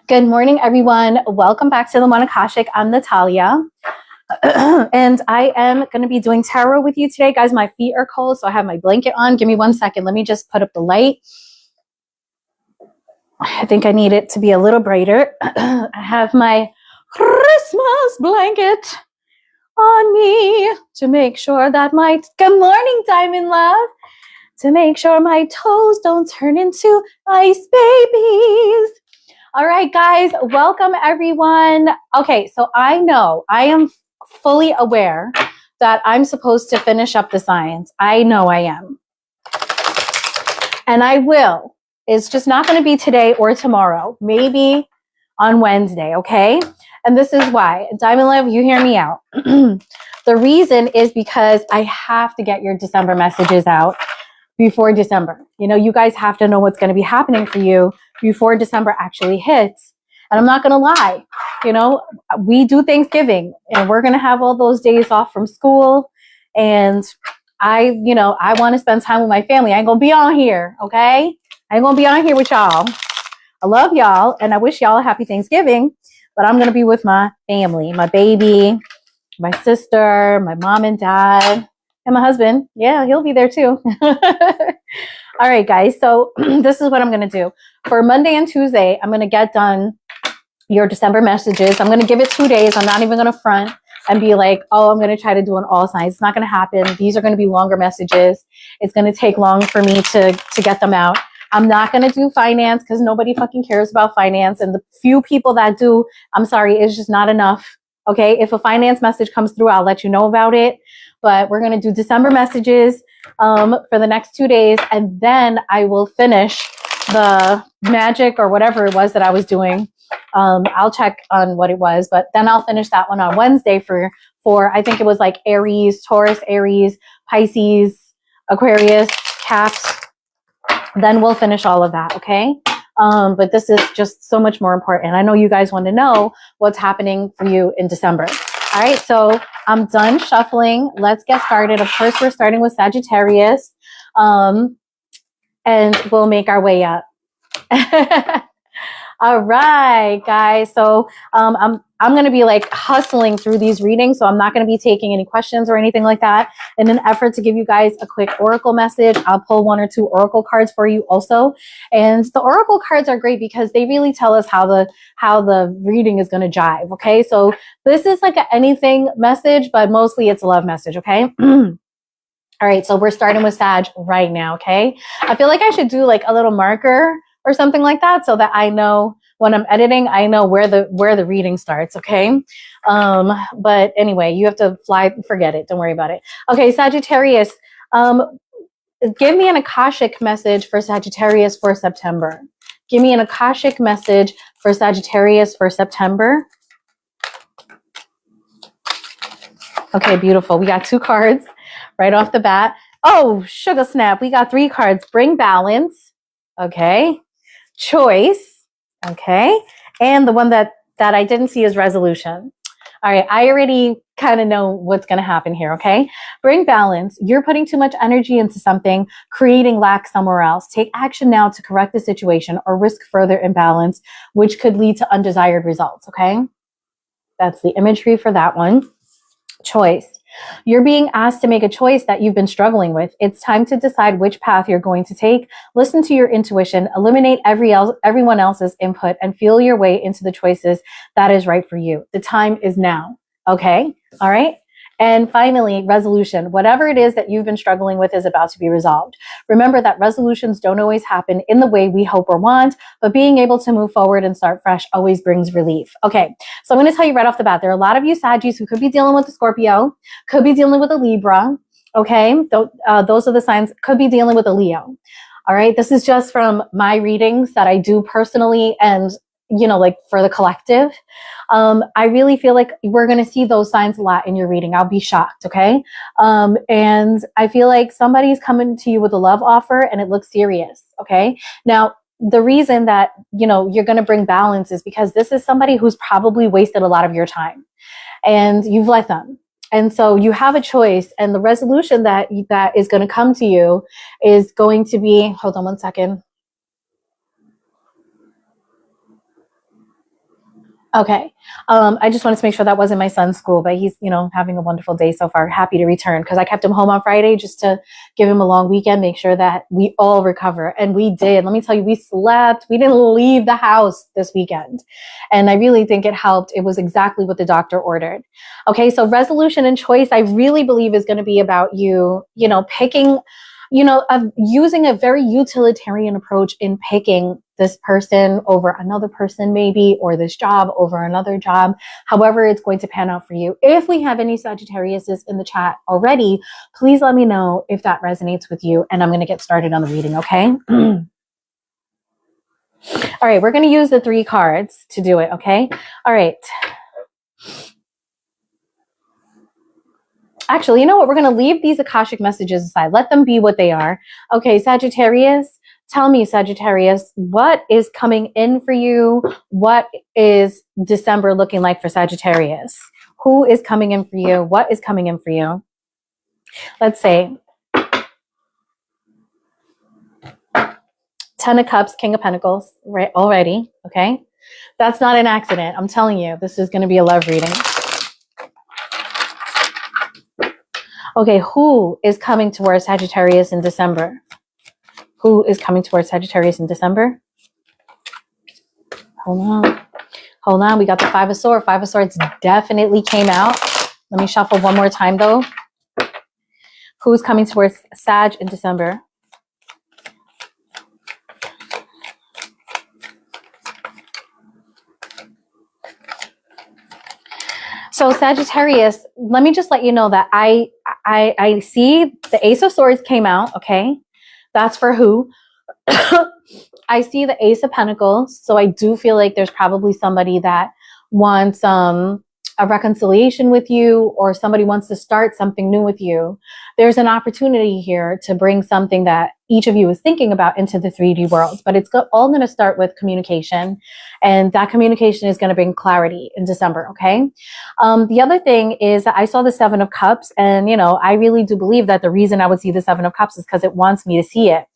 Good morning, everyone. Welcome back to the One Akashic. I'm Natalia. And I am going to be doing tarot with you today. Guys, my feet are cold, so I have my blanket on. Give me 1 second. Let me just put up the light. I think I need it to be a little brighter. I have my Christmas blanket on me to make sure that good morning, Diamond Love, to make sure my toes don't turn into ice babies. All right, guys, welcome everyone. Okay, so I know I am fully aware that I'm supposed to finish up the signs. I know I am. And I will. It's just not going to be today or tomorrow. Maybe on Wednesday, okay? And this is why. Diamond Love, you hear me out. The reason is because I have to get your December messages out before December. You know, you guys have to know what's going to be happening for you before December actually hits. And I'm not going to lie, you know, we do Thanksgiving and we're going to have all those days off from school. And I want to spend time with my family. I ain't going to be on here, okay? I ain't going to be on here with y'all. I love y'all and I wish y'all a happy Thanksgiving, but I'm going to be with my family, my baby, my sister, my mom and dad. And my husband, yeah, he'll be there too. All right, guys. So this is what I'm going to do. For Monday and Tuesday, I'm going to get done your December messages. I'm going to give it 2 days. I'm not even going to front and be like, oh, I'm going to try to do an all signs. It's not going to happen. These are going to be longer messages. It's going to take long for me to get them out. I'm not going to do finance because nobody fucking cares about finance. And the few people that do, I'm sorry, it's just not enough. Okay. If a finance message comes through, I'll let you know about it. But we're going to do December messages for the next 2 days. And then I will finish the magic or whatever it was that I was doing. I'll check on what it was, but then I'll finish that one on Wednesday for I think it was like Aries, Taurus, Aries, Pisces, Aquarius, Caps. Then we'll finish all of that. Okay. But this is just so much more important. I know you guys want to know what's happening for you in December. All right, so I'm done shuffling. Let's get started. Of course, we're starting with Sagittarius, and we'll make our way up. All right, guys. So I'm going to be like hustling through these readings, so I'm not going to be taking any questions or anything like that. In an effort to give you guys a quick oracle message, I'll pull 1 or 2 oracle cards for you also. And the oracle cards are great because they really tell us how the reading is going to jive. Okay, so this is like an anything message, but mostly it's a love message. Okay. All right, so we're starting with Sag right now. Okay, I feel like I should do like a little marker or something like that so that I know when I'm editing, I know where the reading starts, okay? But anyway, you have to forget it. Don't worry about it. Okay, Sagittarius, give me an Akashic message for Sagittarius for September. Give me an Akashic message for Sagittarius for September. Okay, beautiful. We got 2 cards right off the bat. Oh, sugar snap. We got 3 cards. Bring balance. Okay. Choice. Okay. And the one that I didn't see is resolution. All right. I already kind of know what's going to happen here. Okay. Bring balance. You're putting too much energy into something, creating lack somewhere else. Take action now to correct the situation or risk further imbalance, which could lead to undesired results. Okay. That's the imagery for that one. Choice. You're being asked to make a choice that you've been struggling with. It's time to decide which path you're going to take. Listen to your intuition, eliminate everyone else's input, and feel your way into the choices that is right for you. The time is now. Okay? All right? And finally, resolution. Whatever it is that you've been struggling with is about to be resolved. Remember that resolutions don't always happen in the way we hope or want, but being able to move forward and start fresh always brings relief. Okay, so I'm going to tell you right off the bat, there are a lot of you Saggies who could be dealing with a Scorpio, could be dealing with a Libra, okay? Those are the signs, could be dealing with a Leo. All right, this is just from my readings that I do personally and like for the collective. I really feel like we're going to see those signs a lot in your reading. I'll be shocked. Okay. And I feel like somebody's coming to you with a love offer and it looks serious. Okay. Now, the reason that, you're going to bring balance is because this is somebody who's probably wasted a lot of your time and you've let them. And so you have a choice, and the resolution that is going to come to you is going to be, hold on 1 second. Okay. I just wanted to make sure that wasn't my son's school, but he's, having a wonderful day so far. Happy to return because I kept him home on Friday just to give him a long weekend, make sure that we all recover. And we did. Let me tell you, we slept. We didn't leave the house this weekend. And I really think it helped. It was exactly what the doctor ordered. Okay. So resolution and choice, I really believe is going to be about you, picking, using a very utilitarian approach in picking this person over another person maybe, or this job over another job, however it's going to pan out for you. If we have any Sagittariuses in the chat already, please let me know if that resonates with you, and I'm going to get started on the reading, okay? All right, we're going to use the 3 cards to do it, okay? All right. Actually, you know what? We're going to leave these Akashic messages aside. Let them be what they are. Okay, Sagittarius, tell me, Sagittarius, what is coming in for you? What is December looking like for Sagittarius? Who is coming in for you? What is coming in for you? Let's say 10 of Cups, King of Pentacles, right? Already, okay? That's not an accident. I'm telling you, this is going to be a love reading. Okay, who is coming towards Sagittarius in December? Who is coming towards Sagittarius in December? Hold on. We got the 5 of Swords. 5 of Swords definitely came out. Let me shuffle one more time, though. Who's coming towards Sag in December? So Sagittarius, let me just let you know that I see the Ace of Swords came out, okay? That's for who? I see the Ace of Pentacles, so I do feel like there's probably somebody that wants a reconciliation with you, or somebody wants to start something new with you. There's an opportunity here to bring something that each of you is thinking about into the 3D world, but it's all going to start with communication, and that communication is going to bring clarity in December, okay? The other thing is that I saw the 7 of Cups, and, I really do believe that the reason I would see the 7 of Cups is because it wants me to see it.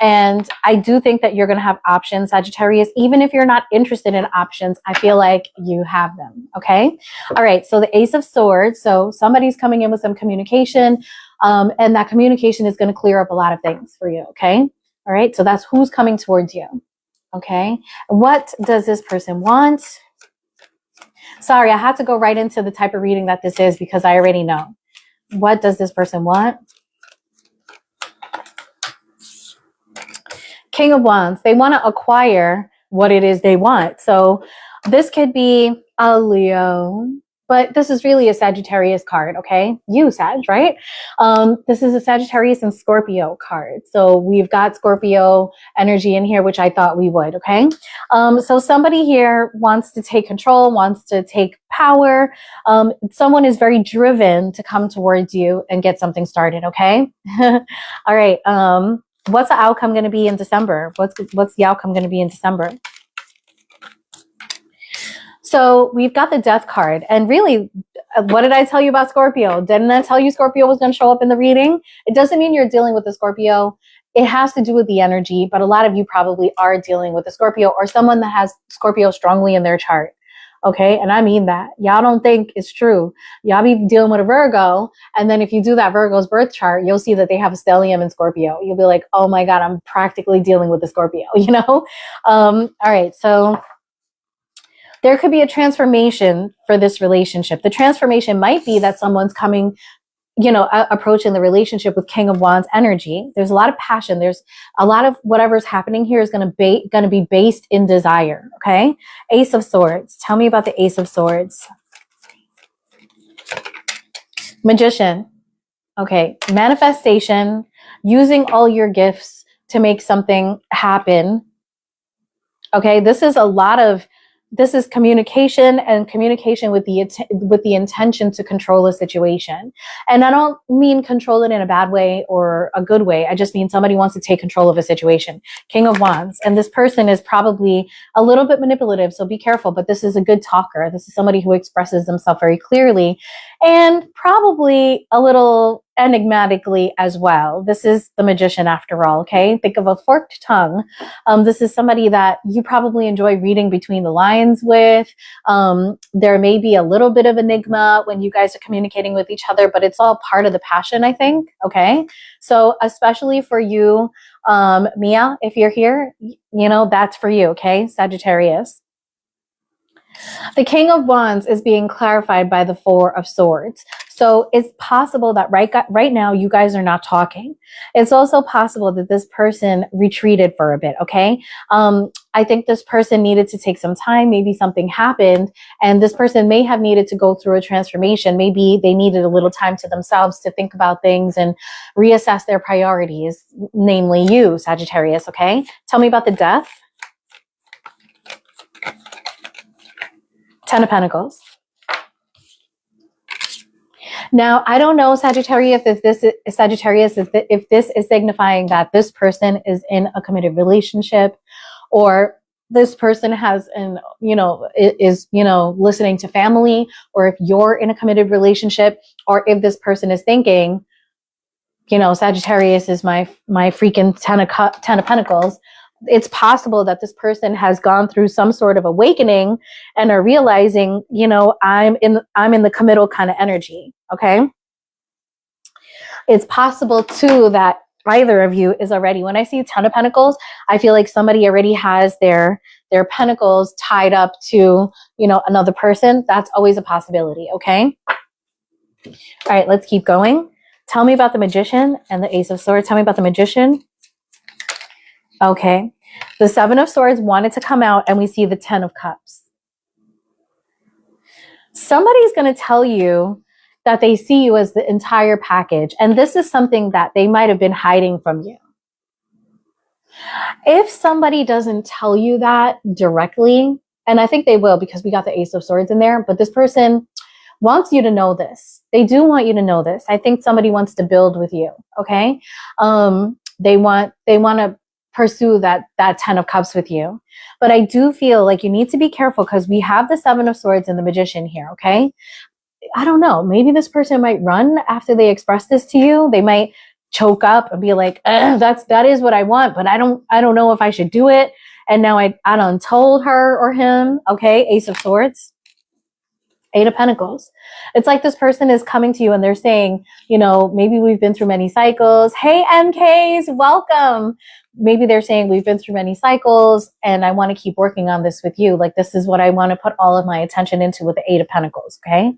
And I do think that you're going to have options, Sagittarius. Even if you're not interested in options, I feel like you have them. Okay. All right. So the Ace of Swords. So somebody's coming in with some communication, and that communication is going to clear up a lot of things for you. Okay. All right. So that's who's coming towards you. Okay. What does this person want? Sorry, I had to go right into the type of reading that this is because I already know. What does this person want? King of Wands. They want to acquire what it is they want. So this could be a Leo, but this is really a Sagittarius card, okay? You, Sag, right? This is a Sagittarius and Scorpio card. So we've got Scorpio energy in here, which I thought we would, okay? So somebody here wants to take control, wants to take power. Someone is very driven to come towards you and get something started, okay? All right. What's the outcome going to be in December? What's the outcome going to be in December? So we've got the Death card. And really, what did I tell you about Scorpio? Didn't I tell you Scorpio was going to show up in the reading? It doesn't mean you're dealing with the Scorpio. It has to do with the energy, but a lot of you probably are dealing with the Scorpio or someone that has Scorpio strongly in their chart. Okay, and I mean that. Y'all don't think it's true. Y'all be dealing with a Virgo, and then if you do that Virgo's birth chart, you'll see that they have a stellium in Scorpio. You'll be like, oh my God, I'm practically dealing with the Scorpio, All right, so there could be a transformation for this relationship. The transformation might be that someone's coming, approaching the relationship with King of Wands energy. There's a lot of passion. There's a lot of whatever's happening here is going to be based in desire. Okay. Ace of Swords. Tell me about the Ace of Swords. Magician. Okay. Manifestation, using all your gifts to make something happen. Okay. This is communication, and communication with the intention to control a situation. And I don't mean control it in a bad way or a good way. I just mean somebody wants to take control of a situation. King of Wands. And this person is probably a little bit manipulative, so be careful. But this is a good talker. This is somebody who expresses themselves very clearly and probably a little enigmatically as well. This is the Magician after all, okay? Think of a forked tongue. This is somebody that you probably enjoy reading between the lines with. There may be a little bit of enigma when you guys are communicating with each other, but it's all part of the passion, I think, okay? So especially for you, Mia, if you're here, that's for you, okay? Sagittarius. The King of Wands is being clarified by the Four of Swords. So it's possible that right now you guys are not talking. It's also possible that this person retreated for a bit, okay? I think this person needed to take some time. Maybe something happened, and this person may have needed to go through a transformation. Maybe they needed a little time to themselves to think about things and reassess their priorities, namely you, Sagittarius, okay? Tell me about the Death. Ten of Pentacles. Now, I don't know, Sagittarius, if this is signifying that this person is in a committed relationship, or this person is listening to family, or if you're in a committed relationship, or if this person is thinking, Sagittarius is my freaking ten of Pentacles. It's possible that this person has gone through some sort of awakening and are realizing, I'm in the committal kind of energy. Okay. It's possible too that either of you is already, when I see Ten of Pentacles, I feel like somebody already has their pentacles tied up to, another person. That's always a possibility. Okay. All right, let's keep going. Tell me about the Magician and the Ace of Swords. Tell me about the Magician. Okay. The Seven of Swords wanted to come out, and we see the Ten of Cups. Somebody's going to tell you that they see you as the entire package, and this is something that they might have been hiding from you. If somebody doesn't tell you that directly, and I think they will because we got the Ace of Swords in there, but this person wants you to know this. They do want you to know this. I think somebody wants to build with you, okay? They want to pursue that Ten of Cups with you. But I do feel like you need to be careful because we have the Seven of Swords and the Magician here, okay? I don't know. Maybe this person might run after they express this to you. They might choke up and be like, that is what I want, but I don't know if I should do it. And now I done told her or him, okay? Ace of Swords. Eight of Pentacles. It's like this person is coming to you and they're saying, maybe we've been through many cycles. Hey, MKs, welcome. Maybe they're saying we've been through many cycles and I want to keep working on this with you. Like, this is what I want to put all of my attention into with the Eight of Pentacles, okay?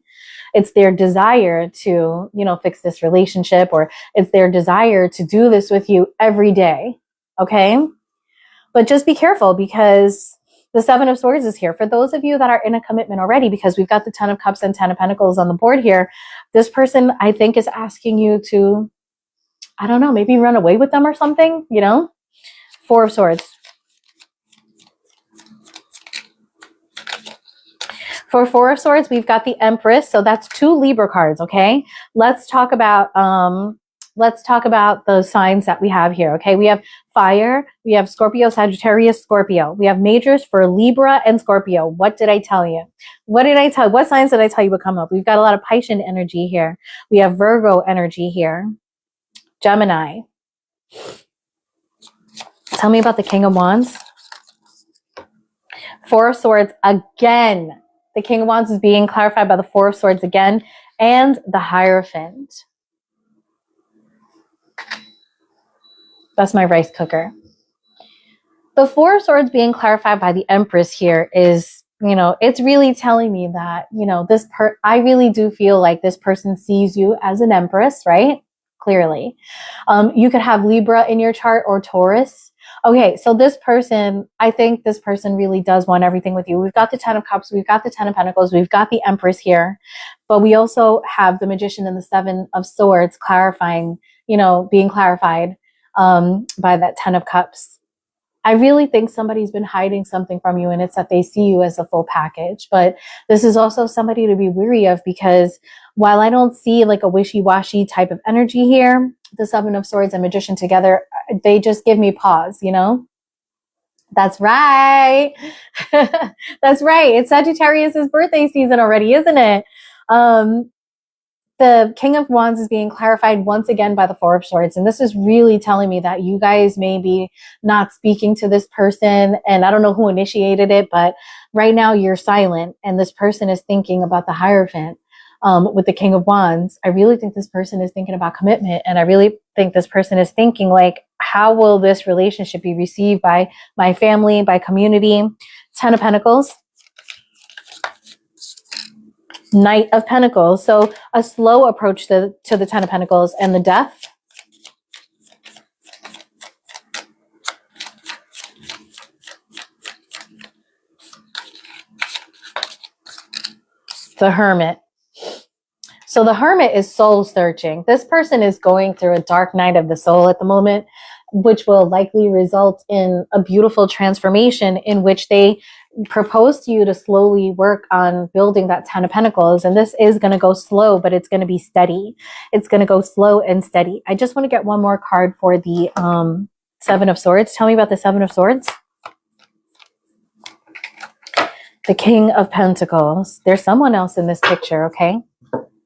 It's their desire to, fix this relationship, or it's their desire to do this with you every day, okay? But just be careful because the Seven of Swords is here. For those of you that are in a commitment already, because we've got the Ten of Cups and Ten of Pentacles on the board here, this person, I think, is asking you to, I don't know, maybe run away with them or something, Four of Swords. For Four of Swords, we've got the Empress. So that's two Libra cards, okay? Let's talk about the signs that we have here, okay? We have fire, we have Scorpio, Sagittarius, Scorpio. We have majors for Libra and Scorpio. What did I tell you? What signs did I tell you would come up? We've got a lot of Piscean energy here. We have Virgo energy here. Gemini. Tell me about the King of Wands. Four of Swords again. The King of Wands is being clarified by the Four of Swords again, and the Hierophant. That's my rice cooker. The Four of Swords being clarified by the Empress here is, it's really telling me that, I really do feel like this person sees you as an Empress, right? Clearly. You could have Libra in your chart or Taurus. Okay, so this person, I think this person really does want everything with you. We've got the Ten of Cups, we've got the Ten of Pentacles, we've got the Empress here, but we also have the Magician and the Seven of Swords clarifying, being clarified by that Ten of Cups. I really think somebody's been hiding something from you, and it's that they see you as a full package. But this is also somebody to be wary of, because while I don't see like a wishy-washy type of energy here, the Seven of Swords and Magician together, they just give me pause, That's right. That's right. It's Sagittarius's birthday season already, isn't it? the King of Wands is being clarified once again by the Four of Swords. And this is really telling me that you guys may be not speaking to this person. And I don't know who initiated it, but right now you're silent. And this person is thinking about the Hierophant with the King of Wands. I really think this person is thinking about commitment. And I really think this person is thinking like, how will this relationship be received by my family, by community? 10 of Pentacles. Knight of Pentacles. So a slow approach to the 10 of Pentacles and the Death. The Hermit. So the Hermit is soul searching. This person is going through a dark night of the soul at the moment, which will likely result in a beautiful transformation in which they propose to you to slowly work on building that 10 of Pentacles. And this is going to go slow, but it's going to be steady. It's going to go slow and steady. I just want to get one more card for the 7 of Swords. Tell me about the 7 of Swords. The King of Pentacles. There's someone else in this picture, okay?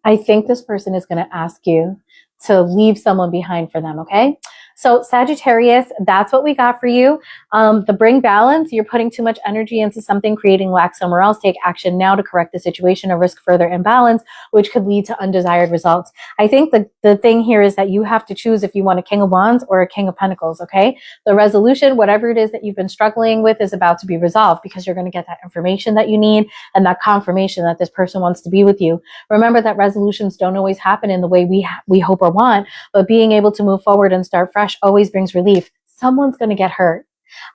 I think this person is going to ask you to leave someone behind for them, okay? So Sagittarius, that's what we got for you. The bring balance, you're putting too much energy into something, creating lack somewhere else. Take action now to correct the situation or risk further imbalance, which could lead to undesired results. I think the thing here is that you have to choose if you want a King of Wands or a King of Pentacles, okay? The resolution, whatever it is that you've been struggling with, is about to be resolved because you're going to get that information that you need and that confirmation that this person wants to be with you. Remember that resolutions don't always happen in the way we hope or want, but being able to move forward and start fresh always brings relief. Someone's going to get hurt.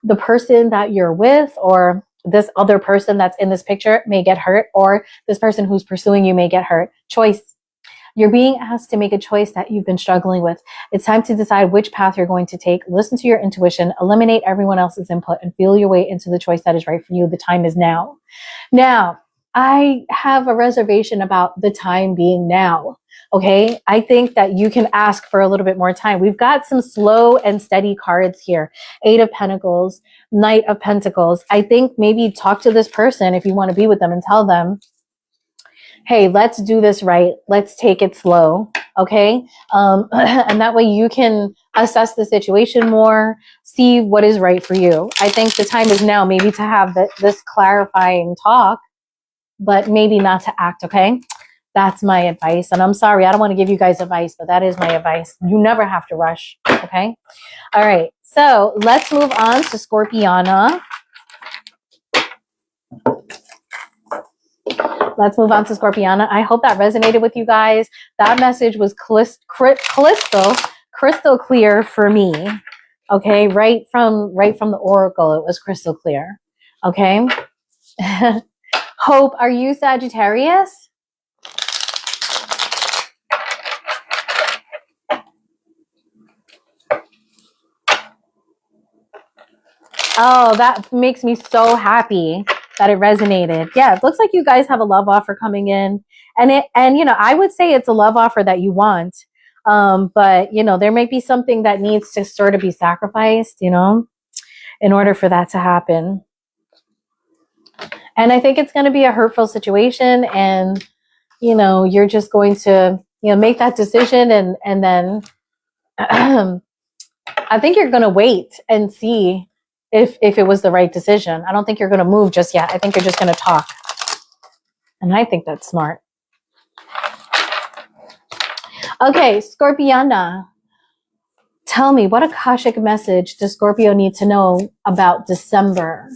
The person that you're with or this other person that's in this picture may get hurt, or this person who's pursuing you may get hurt. Choice. You're being asked to make a choice that you've been struggling with. It's time to decide which path you're going to take. Listen to your intuition, eliminate everyone else's input, and feel your way into the choice that is right for you. The time is now. Now, I have a reservation about the time being now. Okay, I think that you can ask for a little bit more time. We've got some slow and steady cards here. 8 of Pentacles, Knight of Pentacles. I think maybe talk to this person if you want to be with them and tell them, hey, let's do this right. Let's take it slow. Okay. And that way you can assess the situation more, see what is right for you. I think the time is now maybe to have this clarifying talk, but maybe not to act. Okay. That's my advice. And I'm sorry, I don't want to give you guys advice, but that is my advice. You never have to rush. Okay. All right. So let's move on to Scorpiana. Let's move on to Scorpiana. I hope that resonated with you guys. That message was crystal clear for me. Okay. Right from the Oracle, it was crystal clear. Okay. Hope, are you Sagittarius? Oh, that makes me so happy that it resonated. Yeah, it looks like you guys have a love offer coming in. And you know, I would say it's a love offer that you want. But you know, there may be something that needs to sort of be sacrificed, you know, in order for that to happen. And I think it's going to be a hurtful situation, and you know, you're just going to, you know, make that decision, and then I think you're going to wait and see if it was the right decision. I don't think you're going to move just yet. I think you're just going to talk. And I think that's smart. Okay, Scorpiana. Tell me, what Akashic message does Scorpio need to know about December?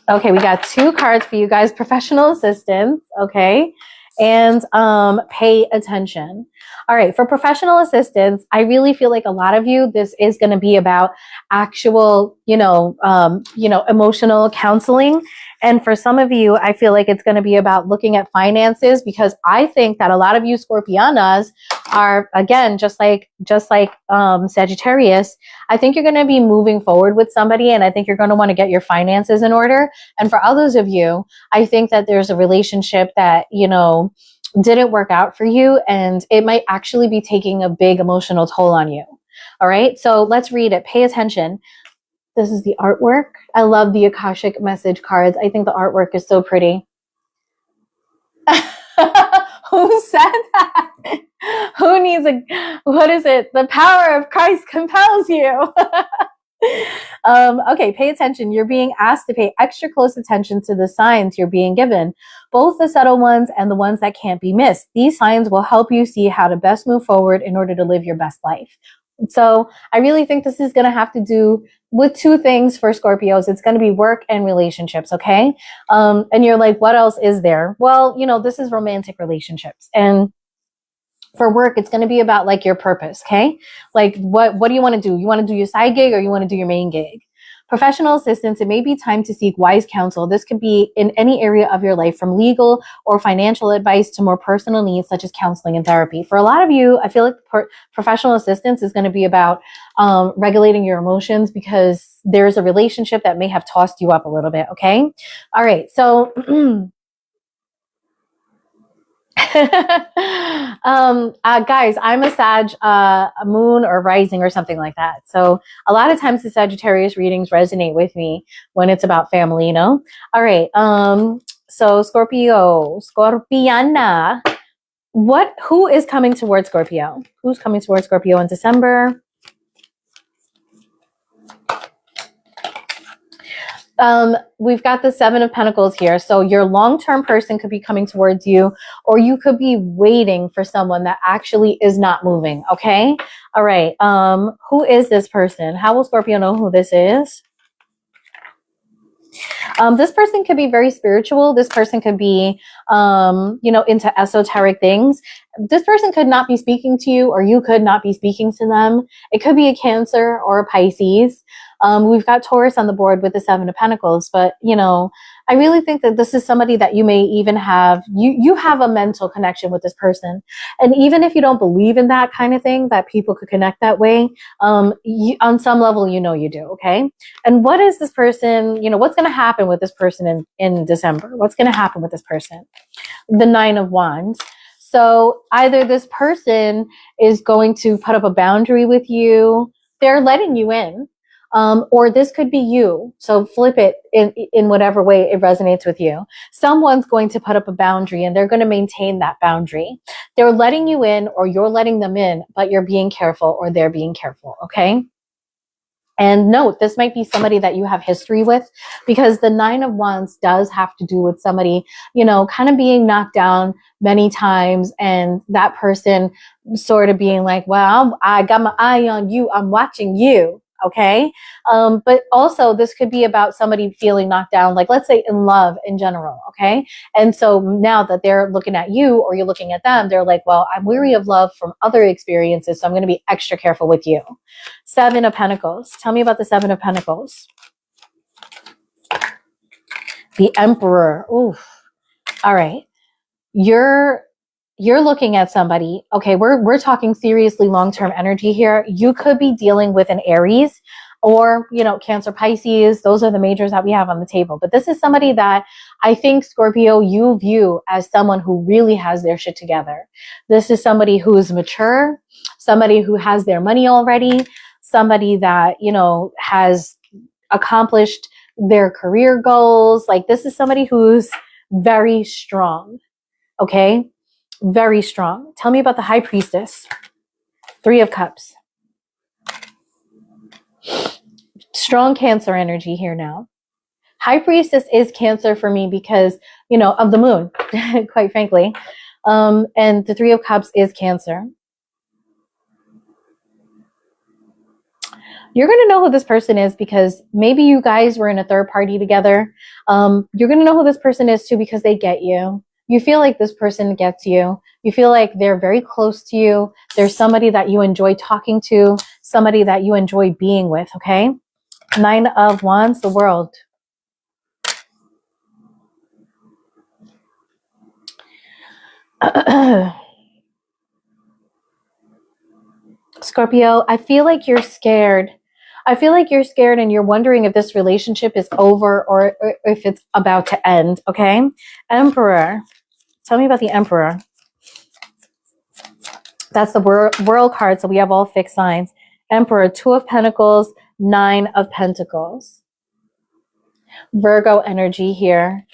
Okay, we got 2 cards for you guys. Professional assistance, okay? And pay attention. All right, for professional assistance, I really feel like a lot of you, this is going to be about actual, emotional counseling. And for some of you, I feel like it's going to be about looking at finances, because I think that a lot of you Scorpianas are, again, just like Sagittarius, I think you're going to be moving forward with somebody, and I think you're going to want to get your finances in order. And for others of you, I think that there's a relationship that, you know, didn't work out for you, and it might actually be taking a big emotional toll on you. All right, so let's read it. Pay attention. This is the artwork. I love the Akashic message cards. I think the artwork is so pretty. Who said that? Who needs what is it? The power of Christ compels you. Okay, pay attention. You're being asked to pay extra close attention to the signs you're being given, both the subtle ones and the ones that can't be missed. These signs will help you see how to best move forward in order to live your best life. So I really think this is going to have to do with two things for Scorpios. It's going to be work and relationships, okay? And you're like, what else is there? Well, this is romantic relationships. And for work, it's going to be about like your purpose, okay? Like what do you want to do? You want to do your side gig or you want to do your main gig? Professional assistance, it may be time to seek wise counsel. This could be in any area of your life, from legal or financial advice to more personal needs such as counseling and therapy. For a lot of you, I feel like professional assistance is going to be about regulating your emotions because there's a relationship that may have tossed you up a little bit, okay? All right, so guys, I'm a Sag, a moon or rising or something like that. So a lot of times the Sagittarius readings resonate with me when it's about family, All right. So Scorpiana, who is coming towards Scorpio? Who's coming towards Scorpio in December? We've got the Seven of Pentacles here. So your long-term person could be coming towards you, or you could be waiting for someone that actually is not moving. Okay. All right. Who is this person? How will Scorpio know who this is? This person could be very spiritual. This person could be, into esoteric things. This person could not be speaking to you, or you could not be speaking to them. It could be a Cancer or a Pisces. We've got Taurus on the board with the Seven of Pentacles, but I really think that this is somebody that you may even have, you have a mental connection with this person. And even if you don't believe in that kind of thing, that people could connect that way, on some level, you do, okay? And what is this person, what's going to happen with this person in December? What's going to happen with this person? The Nine of Wands. So either this person is going to put up a boundary with you, they're letting you in, or this could be you. So flip it in whatever way it resonates with you. Someone's going to put up a boundary and they're going to maintain that boundary. They're letting you in, or you're letting them in, but you're being careful, or they're being careful, okay? And note, this might be somebody that you have history with, because the Nine of Wands does have to do with somebody, kind of being knocked down many times, and that person sort of being like, well, I got my eye on you. I'm watching you. Okay. But also this could be about somebody feeling knocked down, like let's say in love in general. Okay. And so now that they're looking at you, or you're looking at them, they're like, well, I'm weary of love from other experiences, so I'm going to be extra careful with you. Seven of Pentacles. Tell me about the Seven of Pentacles. The Emperor. Oof. All right. You're looking at somebody. Okay, we're talking seriously long-term energy here. You could be dealing with an Aries or, Cancer, Pisces. Those are the majors that we have on the table. But this is somebody that I think, Scorpio, you view as someone who really has their shit together. This is somebody who is mature, somebody who has their money already, somebody that, has accomplished their career goals. Like, this is somebody who's very strong. Okay. Very strong. Tell me about the High Priestess. Three of Cups. Strong Cancer energy here now. High Priestess is Cancer for me because, of the moon, quite frankly. And the Three of Cups is Cancer. You're going to know who this person is because maybe you guys were in a third party together. You're going to know who this person is too because they get you. You feel like this person gets you. You feel like they're very close to you. There's somebody that you enjoy talking to, somebody that you enjoy being with, okay? Nine of Wands, the World. Scorpio, I feel like you're scared. I feel like you're scared and you're wondering if this relationship is over or if it's about to end, okay? Emperor. Tell me about the Emperor. That's the world card, so we have all fixed signs. Emperor, Two of Pentacles, Nine of Pentacles. Virgo energy here.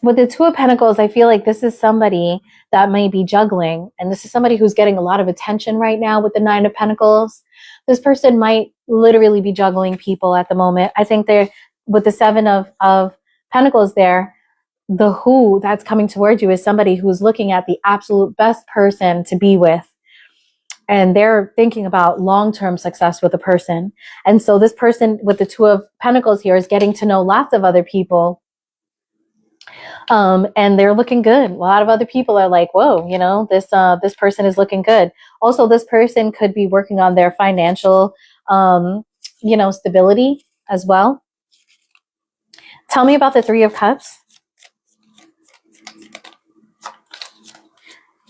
With the Two of Pentacles, I feel like this is somebody that may be juggling. And this is somebody who's getting a lot of attention right now with the Nine of Pentacles. This person might literally be juggling people at the moment. I think they're, with the Seven of Pentacles there, the who that's coming towards you is somebody who's looking at the absolute best person to be with. And they're thinking about long-term success with a person. And so this person with the Two of Pentacles here is getting to know lots of other people. And they're looking good. A lot of other people are like, whoa, you know, this person is looking good. Also, this person could be working on their financial, you know, stability as well. Tell me about the Three of Cups.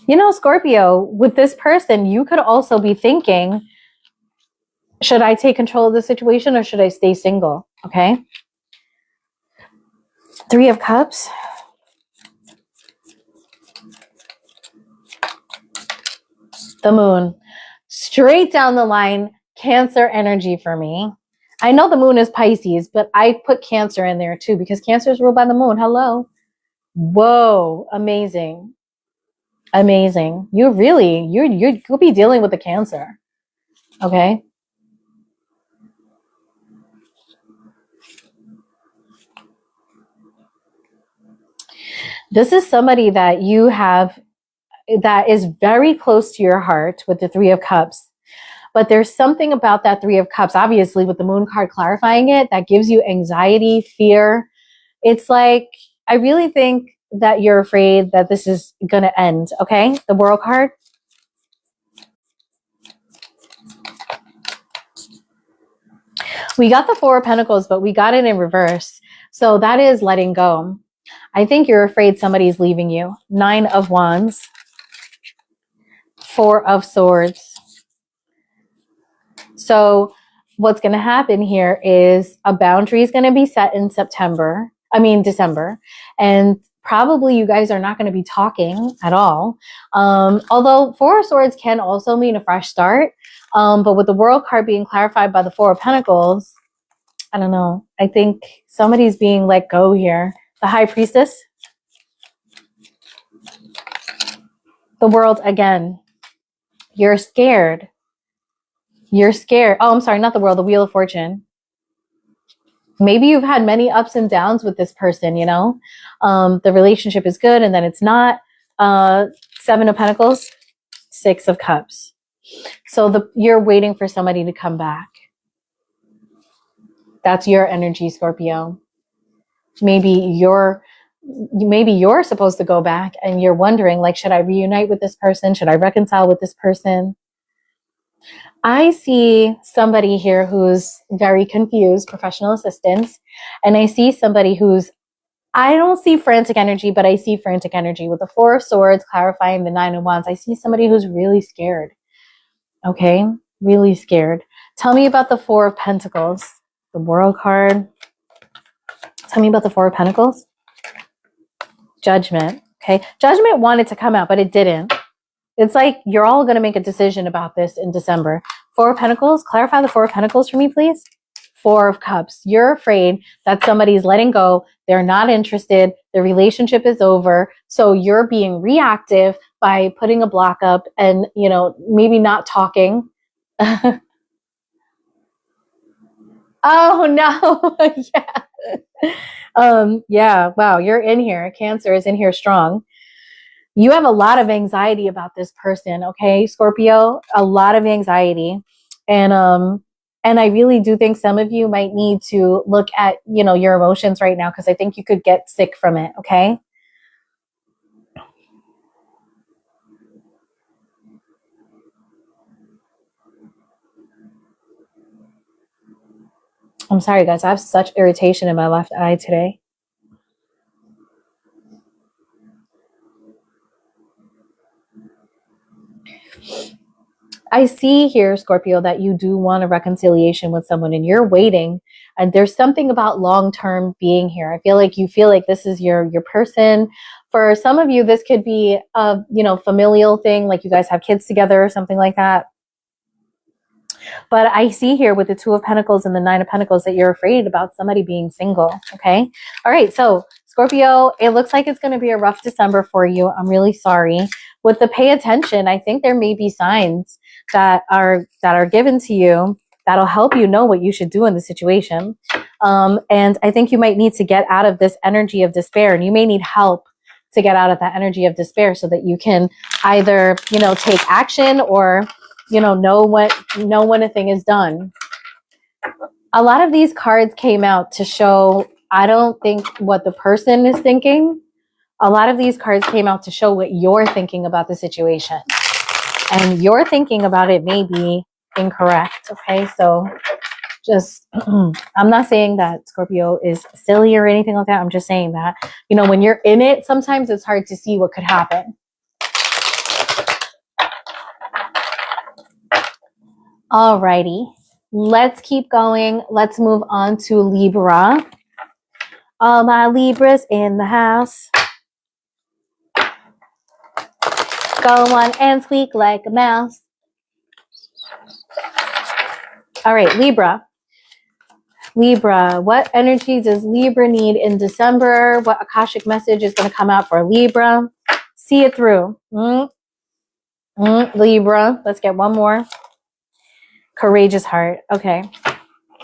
You know, Scorpio, with this person, you could also be thinking, should I take control of the situation or should I stay single? Okay. Three of Cups. The Moon. Straight down the line, Cancer energy for me. I know the Moon is Pisces, but I put Cancer in there too because Cancer is ruled by the Moon. Hello. Whoa. Amazing. Amazing. You'll be dealing with the Cancer. Okay. This is somebody that you have that is very close to your heart with the Three of Cups. But there's something about that Three of Cups, obviously with the Moon card clarifying it, that gives you anxiety, fear. It's like, I really think that you're afraid that this is going to end, okay? The World card. We got the Four of Pentacles, but we got it in reverse. So that is letting go. I think you're afraid somebody's leaving you. Nine of Wands. Four of Swords. So what's going to happen here is a boundary is going to be set in December. And probably you guys are not going to be talking at all. Although Four of Swords can also mean a fresh start. But with the World card being clarified by the Four of Pentacles, I don't know. I think somebody's being let go here. The High Priestess. The World again. You're scared. You're scared. Oh, I'm sorry, not the World, the Wheel of Fortune. Maybe you've had many ups and downs with this person, you know. The relationship is good and then it's not. Seven of Pentacles, Six of Cups. So you're waiting for somebody to come back. That's your energy, Scorpio. Maybe you're supposed to go back and you're wondering, like, should I reunite with this person? Should I reconcile with this person? I see somebody here who's very confused, professional assistants. And I see somebody I don't see frantic energy, but I see frantic energy with the Four of Swords clarifying the Nine of Wands. I see somebody who's really scared. Okay, really scared. Tell me about the Four of Pentacles, the World card. Tell me about the Four of Pentacles. Judgment. Okay, Judgment wanted to come out, but it didn't. It's like you're all going to make a decision about this in December. Four of Pentacles. Clarify the Four of Pentacles for me, please. Four of Cups. You're afraid that somebody's letting go. They're not interested. The relationship is over. So you're being reactive by putting a block up and, you know, maybe not talking. Oh, no. Yeah. Yeah. Wow. You're in here. Cancer is in here strong. You have a lot of anxiety about this person, okay, Scorpio? A lot of anxiety. And I really do think some of you might need to look at, you know, your emotions right now because I think you could get sick from it, okay? I'm sorry, guys. I have such irritation in my left eye today. I see here, Scorpio, that you do want a reconciliation with someone and you're waiting. And there's something about long-term being here. I feel like you feel like this is your person For some of you, this could be a, you know, familial thing, like you guys have kids together or something like that. But I see here with the Two of Pentacles and the Nine of Pentacles that you're afraid about somebody being single, okay? All right, so Scorpio, it looks like it's going to be a rough December for you. I'm really sorry. With the pay attention, I think there may be signs that are given to you that'll help you know what you should do in the situation. And I think you might need to get out of this energy of despair, and you may need help to get out of that energy of despair so that you can either, you know, take action or, you know when a thing is done. A lot of these cards came out to show, I don't think what the person is thinking. A lot of these cards came out to show what you're thinking about the situation. And your thinking about it may be incorrect, okay? So just, I'm not saying that Scorpio is silly or anything like that. I'm just saying that, you know, when you're in it, sometimes it's hard to see what could happen. Alrighty, let's keep going. Let's move on to Libra. All my Libras in the house. Go on and squeak like a mouse. All right, Libra. Libra, what energy does Libra need in December? What Akashic message is going to come out for Libra? See it through. Libra, let's get one more. Courageous heart. Okay,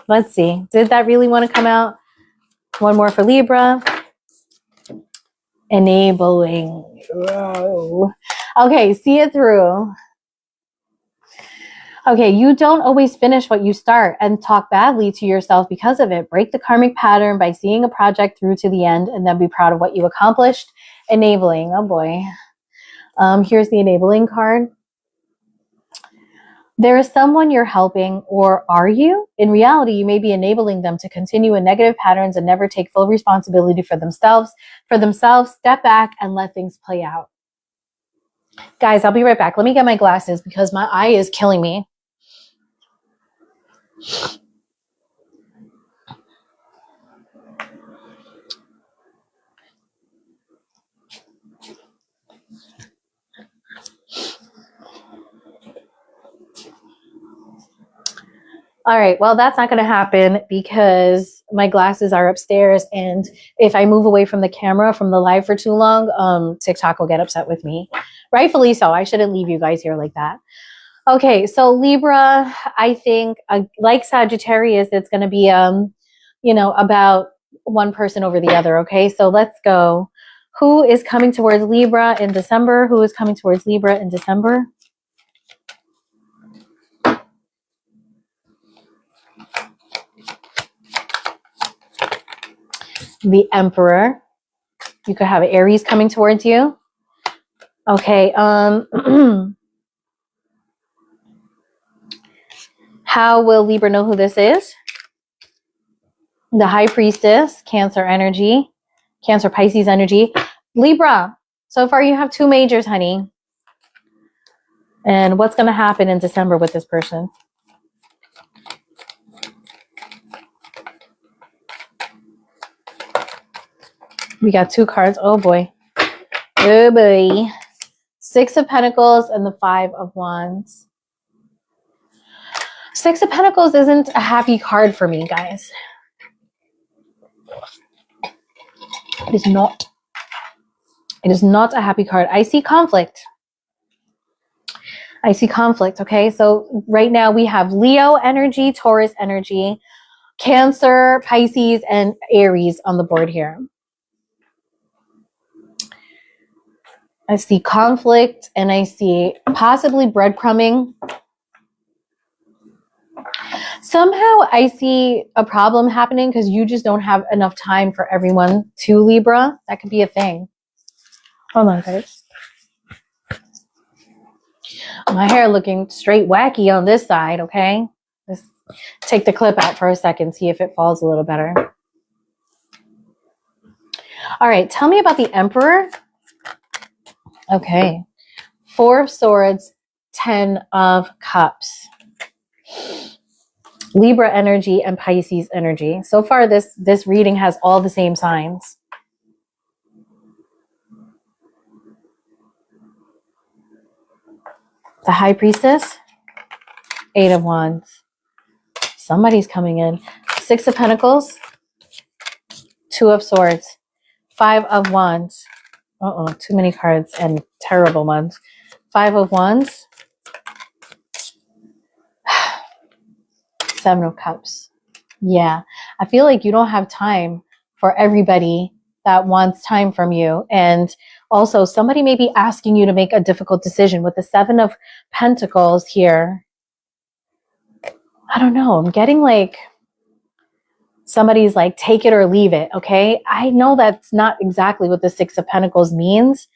let's see. Did that really want to come out? One more for Libra. Enabling. Okay, see it through. Okay, you don't always finish what you start and talk badly to yourself because of it. Break the karmic pattern by seeing a project through to the end and then be proud of what you accomplished. Enabling. Oh boy. Here's the enabling card. There is someone you're helping, or are you? In reality, you may be enabling them to continue in negative patterns and never take full responsibility for themselves. Step back and let things play out. Guys, I'll be right back. Let me get my glasses because my eye is killing me. All right, well, that's not going to happen because my glasses are upstairs, and if I move away from the camera from the live for too long, TikTok will get upset with me. Rightfully so. I shouldn't leave you guys here like that. Okay, so Libra, I think, like Sagittarius, it's going to be, you know, about one person over the other, okay? So let's go. Who is coming towards Libra in December? Who is coming towards Libra in December? The Emperor. You could have Aries coming towards you. Okay, how will Libra know who this is? The High Priestess, Cancer energy, Cancer Pisces energy. Libra, so far you have 2 majors, honey. And what's going to happen in December with this person? We got 2 cards. Oh boy. Oh boy. 6 of Pentacles and the 5 of Wands. 6 of Pentacles isn't a happy card for me, guys. It is not. It is not a happy card. I see conflict. I see conflict, okay? So right now we have Leo energy, Taurus energy, Cancer, Pisces, and Aries on the board here. I see conflict, and I see possibly breadcrumbing. Somehow I see a problem happening because you just don't have enough time for everyone to Libra. That could be a thing. Hold on, guys. My hair looking straight wacky on this side, okay? Let's take the clip out for a second, see if it falls a little better. All right, tell me about the Emperor. Okay. 4 of Swords, 10 of Cups. Libra energy and Pisces energy. So far, this reading has all the same signs. The High Priestess, 8 of Wands. Somebody's coming in. 6 of Pentacles, 2 of Swords, 5 of Wands. Too many cards and terrible ones. 5 of Wands, 7 of Cups. Yeah, I feel like you don't have time for everybody that wants time from you. And also somebody may be asking you to make a difficult decision with the 7 of Pentacles here. I don't know. I'm getting like somebody's like, take it or leave it. Okay. I know that's not exactly what the 6 of Pentacles means,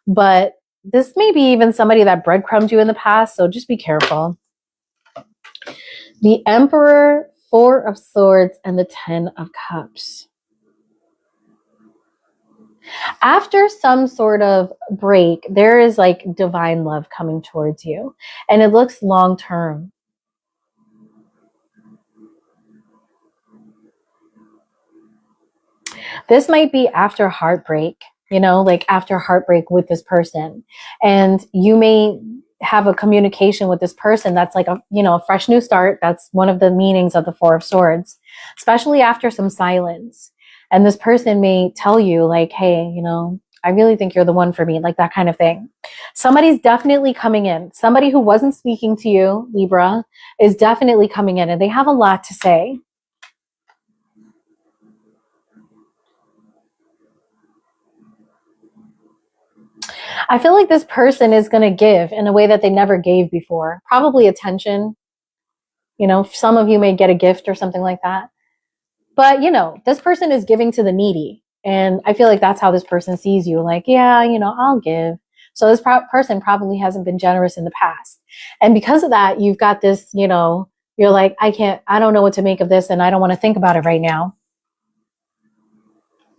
but this may be even somebody that breadcrumbed you in the past. So just be careful. The Emperor, 4 of Swords, and the 10 of Cups. After some sort of break, there is like divine love coming towards you, and it looks long term. This might be after heartbreak, you know, like after heartbreak with this person, and you may have a communication with this person that's like a, you know, a fresh new start. That's one of the meanings of the 4 of Swords, especially after some silence. And this person may tell you like, hey, you know, I really think you're the one for me, like that kind of thing. Somebody's definitely coming in. Somebody who wasn't speaking to you, Libra, is definitely coming in, and they have a lot to say. I feel like this person is going to give in a way that they never gave before. Probably attention. You know, some of you may get a gift or something like that. But, you know, this person is giving to the needy. And I feel like that's how this person sees you. Like, yeah, you know, I'll give. So this person probably hasn't been generous in the past. And because of that, you've got this, you know, you're like, I don't know what to make of this, and I don't want to think about it right now.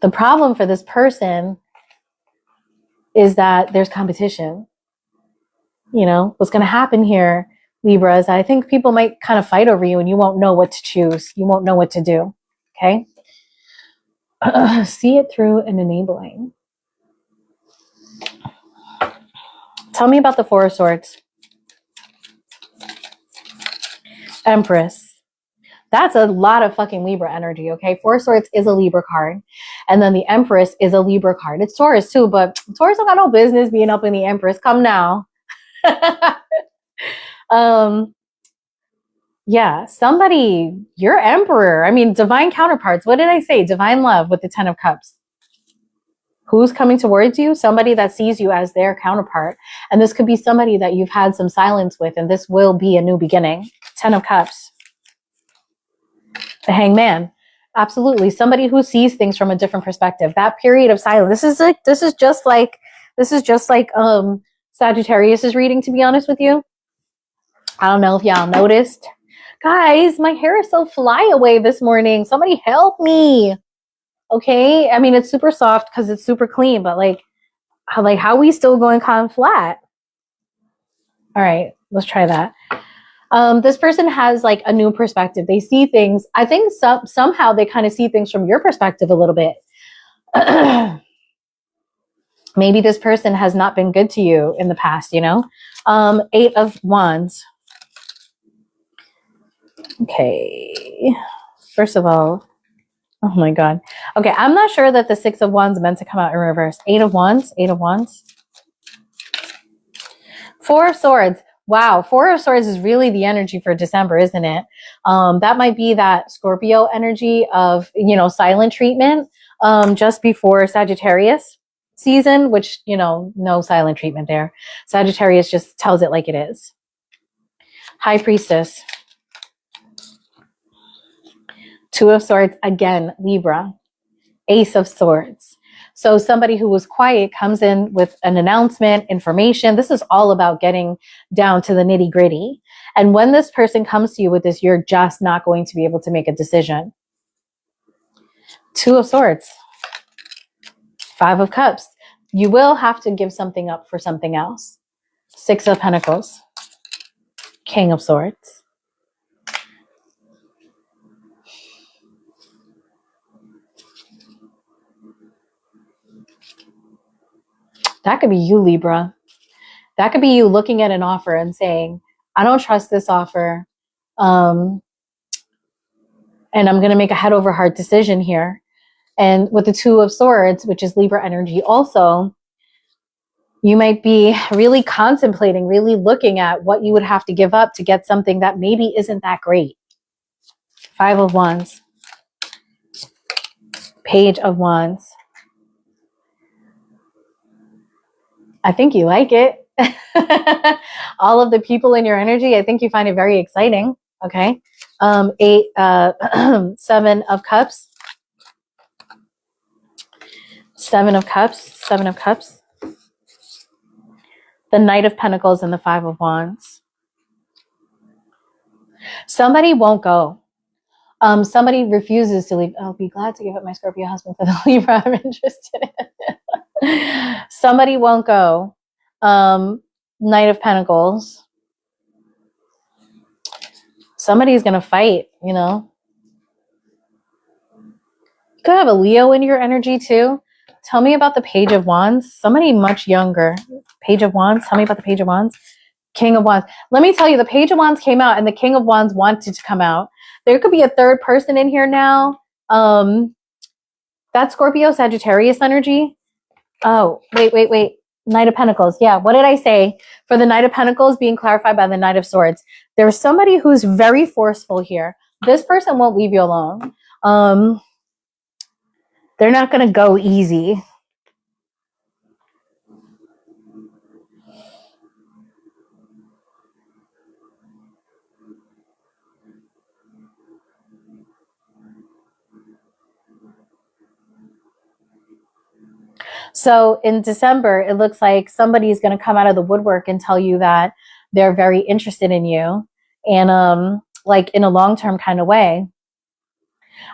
The problem for this person is that there's competition. You know, what's going to happen here, Libra, is I think people might kind of fight over you, and you won't know what to choose. You won't know what to do. Okay. See it through and enabling. Tell me about the 4 of Swords. Empress. That's a lot of fucking Libra energy, okay? 4 of Swords is a Libra card. And then the Empress is a Libra card. It's Taurus too, but Taurus don't got no business being up in the Empress. Come now. Yeah, somebody, your Emperor. I mean, divine counterparts. What did I say? Divine love with the 10 of Cups. Who's coming towards you? Somebody that sees you as their counterpart. And this could be somebody that you've had some silence with, and this will be a new beginning. 10 of Cups. The Hangman. Absolutely. Somebody who sees things from a different perspective. That period of silence. This is just like Sagittarius is reading, to be honest with you. I don't know if y'all noticed. Guys, my hair is so fly away this morning. Somebody help me. Okay? I mean, it's super soft because it's super clean, but like how we still going kind of flat? All right, let's try that. This person has like a new perspective. They see things. I think somehow they kind of see things from your perspective a little bit. Maybe this person has not been good to you in the past, you know? 8 of Wands. Okay. First of all, oh my God. Okay, I'm not sure that the 6 of Wands meant to come out in reverse. 8 of Wands, 8 of Wands. 4 of Swords. Wow, 4 of Swords is really the energy for December, isn't it? That might be that Scorpio energy of, you know, silent treatment just before Sagittarius season, which, you know, no silent treatment there. Sagittarius just tells it like it is. High Priestess. 2 of Swords, again, Libra. Ace of Swords. So somebody who was quiet comes in with an announcement, information. This is all about getting down to the nitty gritty. And when this person comes to you with this, you're just not going to be able to make a decision. 2 of Swords. 5 of Cups. You will have to give something up for something else. 6 of Pentacles. King of Swords. That could be you, Libra. That could be you looking at an offer and saying, I don't trust this offer. And I'm going to make a head over heart decision here. And with the Two of Swords, which is Libra energy also, you might be really contemplating, really looking at what you would have to give up to get something that maybe isn't that great. Five of Wands. Page of Wands. I think you like it. All of the people in your energy, I think you find it very exciting. Okay. Seven of Cups. Seven of Cups. Seven of Cups. The Knight of Pentacles and the Five of Wands. Somebody won't go. Somebody refuses to leave. I'll be glad to give up my Scorpio husband for the Libra I'm interested in. Somebody won't go. Knight of Pentacles. Somebody's going to fight, you know. You could have a Leo in your energy too. Tell me about the Page of Wands. Somebody much younger. Page of Wands. Tell me about the Page of Wands. King of Wands. Let me tell you, the Page of Wands came out and the King of Wands wanted to come out. There could be a third person in here now. That's Scorpio, Sagittarius energy. Oh, wait. Knight of Pentacles. Yeah, what did I say? For the Knight of Pentacles being clarified by the Knight of Swords. There's somebody who's very forceful here. This person won't leave you alone. They're not going to go easy. So in December, it looks like somebody's going to come out of the woodwork and tell you that they're very interested in you, and like in a long-term kind of way.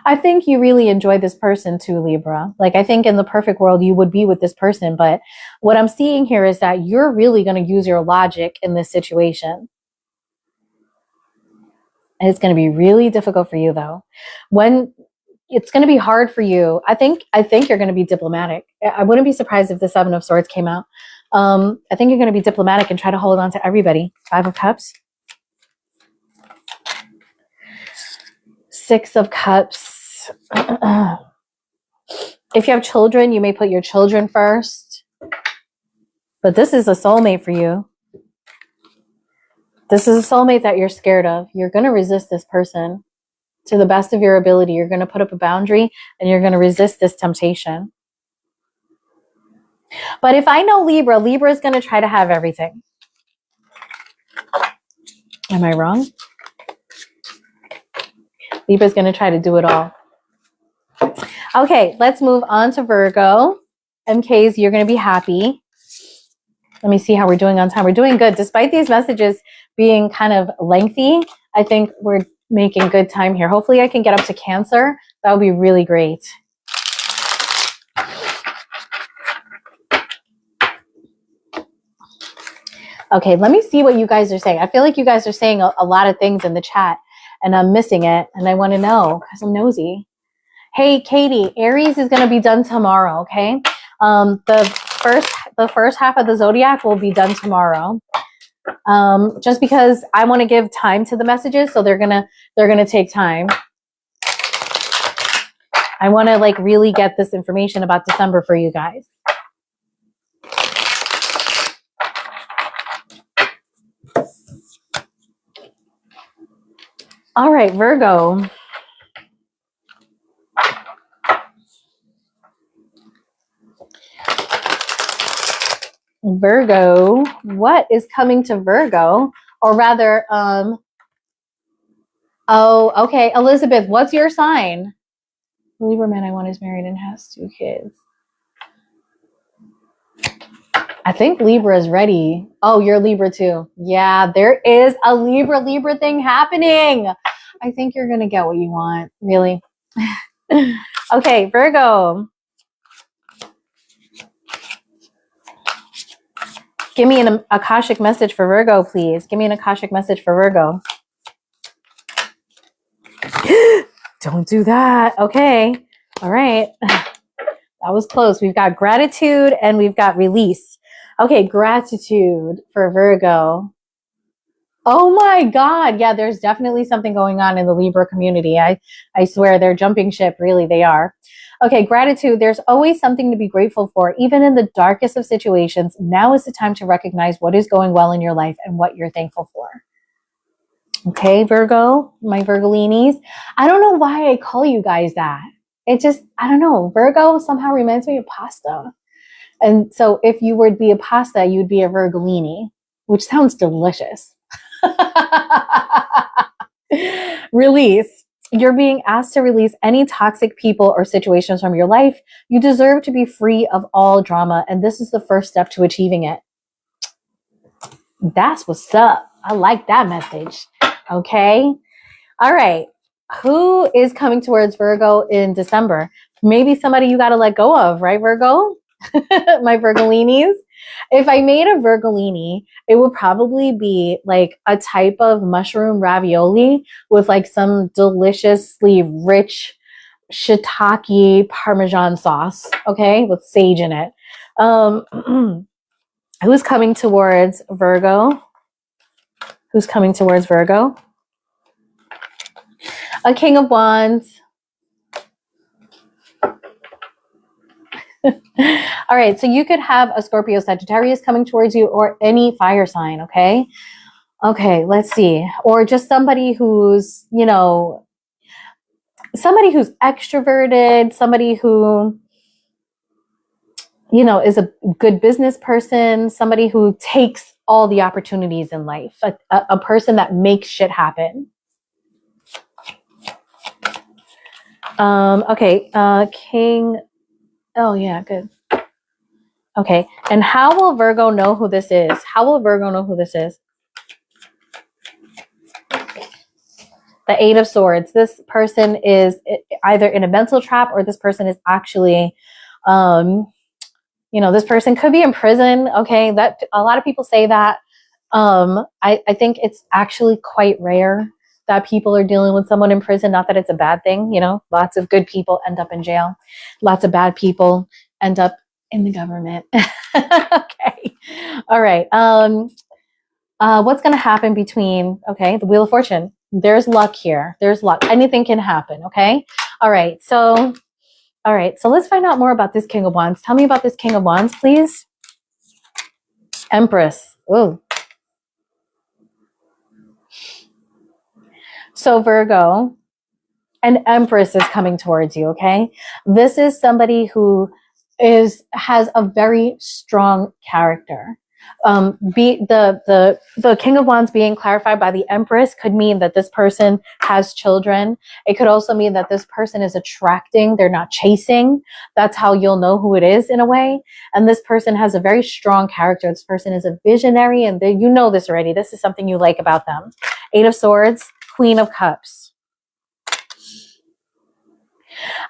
I think you really enjoy this person too, Libra. Like, I think in the perfect world, you would be with this person. But what I'm seeing here is that you're really going to use your logic in this situation. And it's going to be really difficult for you, though. When it's going to be hard for you, I think you're going to be diplomatic. I wouldn't be surprised if the Seven of Swords came out. I think you're going to be diplomatic and try to hold on to everybody. Five of Cups. Six of Cups. If you have children, you may put your children first. But this is a soulmate for you. This is a soulmate that you're scared of. You're going to resist this person to the best of your ability. You're going to put up a boundary and you're going to resist this temptation. But if I know Libra, Libra is going to try to have everything. Am I wrong? Libra's going to try to do it all. Okay, let's move on to Virgo. MKs, you're going to be happy. Let me see how we're doing on time. We're doing good. Despite these messages being kind of lengthy, I think we're making good time here. Hopefully I can get up to Cancer. That would be really great. Okay, let me see what you guys are saying. I feel like you guys are saying a lot of things in the chat and I'm missing it. And I want to know because I'm nosy. Hey, Katie, Aries is going to be done tomorrow, okay? The first half of the zodiac will be done tomorrow. Just because I want to give time to the messages, so they're gonna take time. I want to like really get this information about December for you guys. All right, Virgo. Virgo, what is coming to Virgo? Or rather, oh, okay, Elizabeth, what's your sign? The Libra man I want is married and has 2 kids. I think Libra is ready. Oh, you're Libra too. Yeah, there is a Libra thing happening. I think you're going to get what you want, really. Okay, Virgo. Give me an Akashic message for Virgo, please. Give me an Akashic message for Virgo. Don't do that. Okay. All right. That was close. We've got gratitude and we've got release. Okay, gratitude for Virgo. Oh my God. Yeah, there's definitely something going on in the Libra community. I swear they're jumping ship. Really, they are. Okay, gratitude. There's always something to be grateful for, even in the darkest of situations. Now is the time to recognize what is going well in your life and what you're thankful for. Okay, Virgo, my Virgolinis. I don't know why I call you guys that. It just, I don't know. Virgo somehow reminds me of pasta. And so if you would be a pasta, you'd be a Virgolini, which sounds delicious. Release. You're being asked to release any toxic people or situations from your life. You deserve to be free of all drama, and this is the first step to achieving it. That's what's up. I like that message. Okay. All right. Who is coming towards Virgo in December? Maybe somebody you got to let go of, right, Virgo? My Virgolinis. If I made a Virgolini, it would probably be like a type of mushroom ravioli with like some deliciously rich shiitake Parmesan sauce, okay, with sage in it. Who's coming towards Virgo? Who's coming towards Virgo? A King of Wands. All right, so you could have a Scorpio, Sagittarius coming towards you, or any fire sign, okay? Okay, let's see. Or just somebody who's, you know, somebody who's extroverted, somebody who, you know, is a good business person, somebody who takes all the opportunities in life, a person that makes shit happen. Okay, King. Oh, yeah, good. Okay, and how will Virgo know who this is? How will Virgo know who this is? The Eight of Swords. This person is either in a mental trap, or this person is actually, you know, this person could be in prison. Okay, that a lot of people say that. I think it's actually quite rare that people are dealing with someone in prison. Not that it's a bad thing, you know. Lots of good people end up in jail. Lots of bad people end up in the government. Okay. All right. What's going to happen between, okay, the Wheel of Fortune. There's luck here. There's luck. Anything can happen. Okay. All right. So let's find out more about this King of Wands. Tell me about this King of Wands, please. Empress. Ooh. So Virgo, an Empress is coming towards you. Okay. This is somebody who has a very strong character. The King of Wands being clarified by the Empress could mean that this person has children. It could also mean that this person is attracting, they're not chasing. That's how you'll know who it is in a way. And this person has a very strong character. This person is a visionary, and you know this already. This is something you like about them. Eight of Swords, Queen of Cups.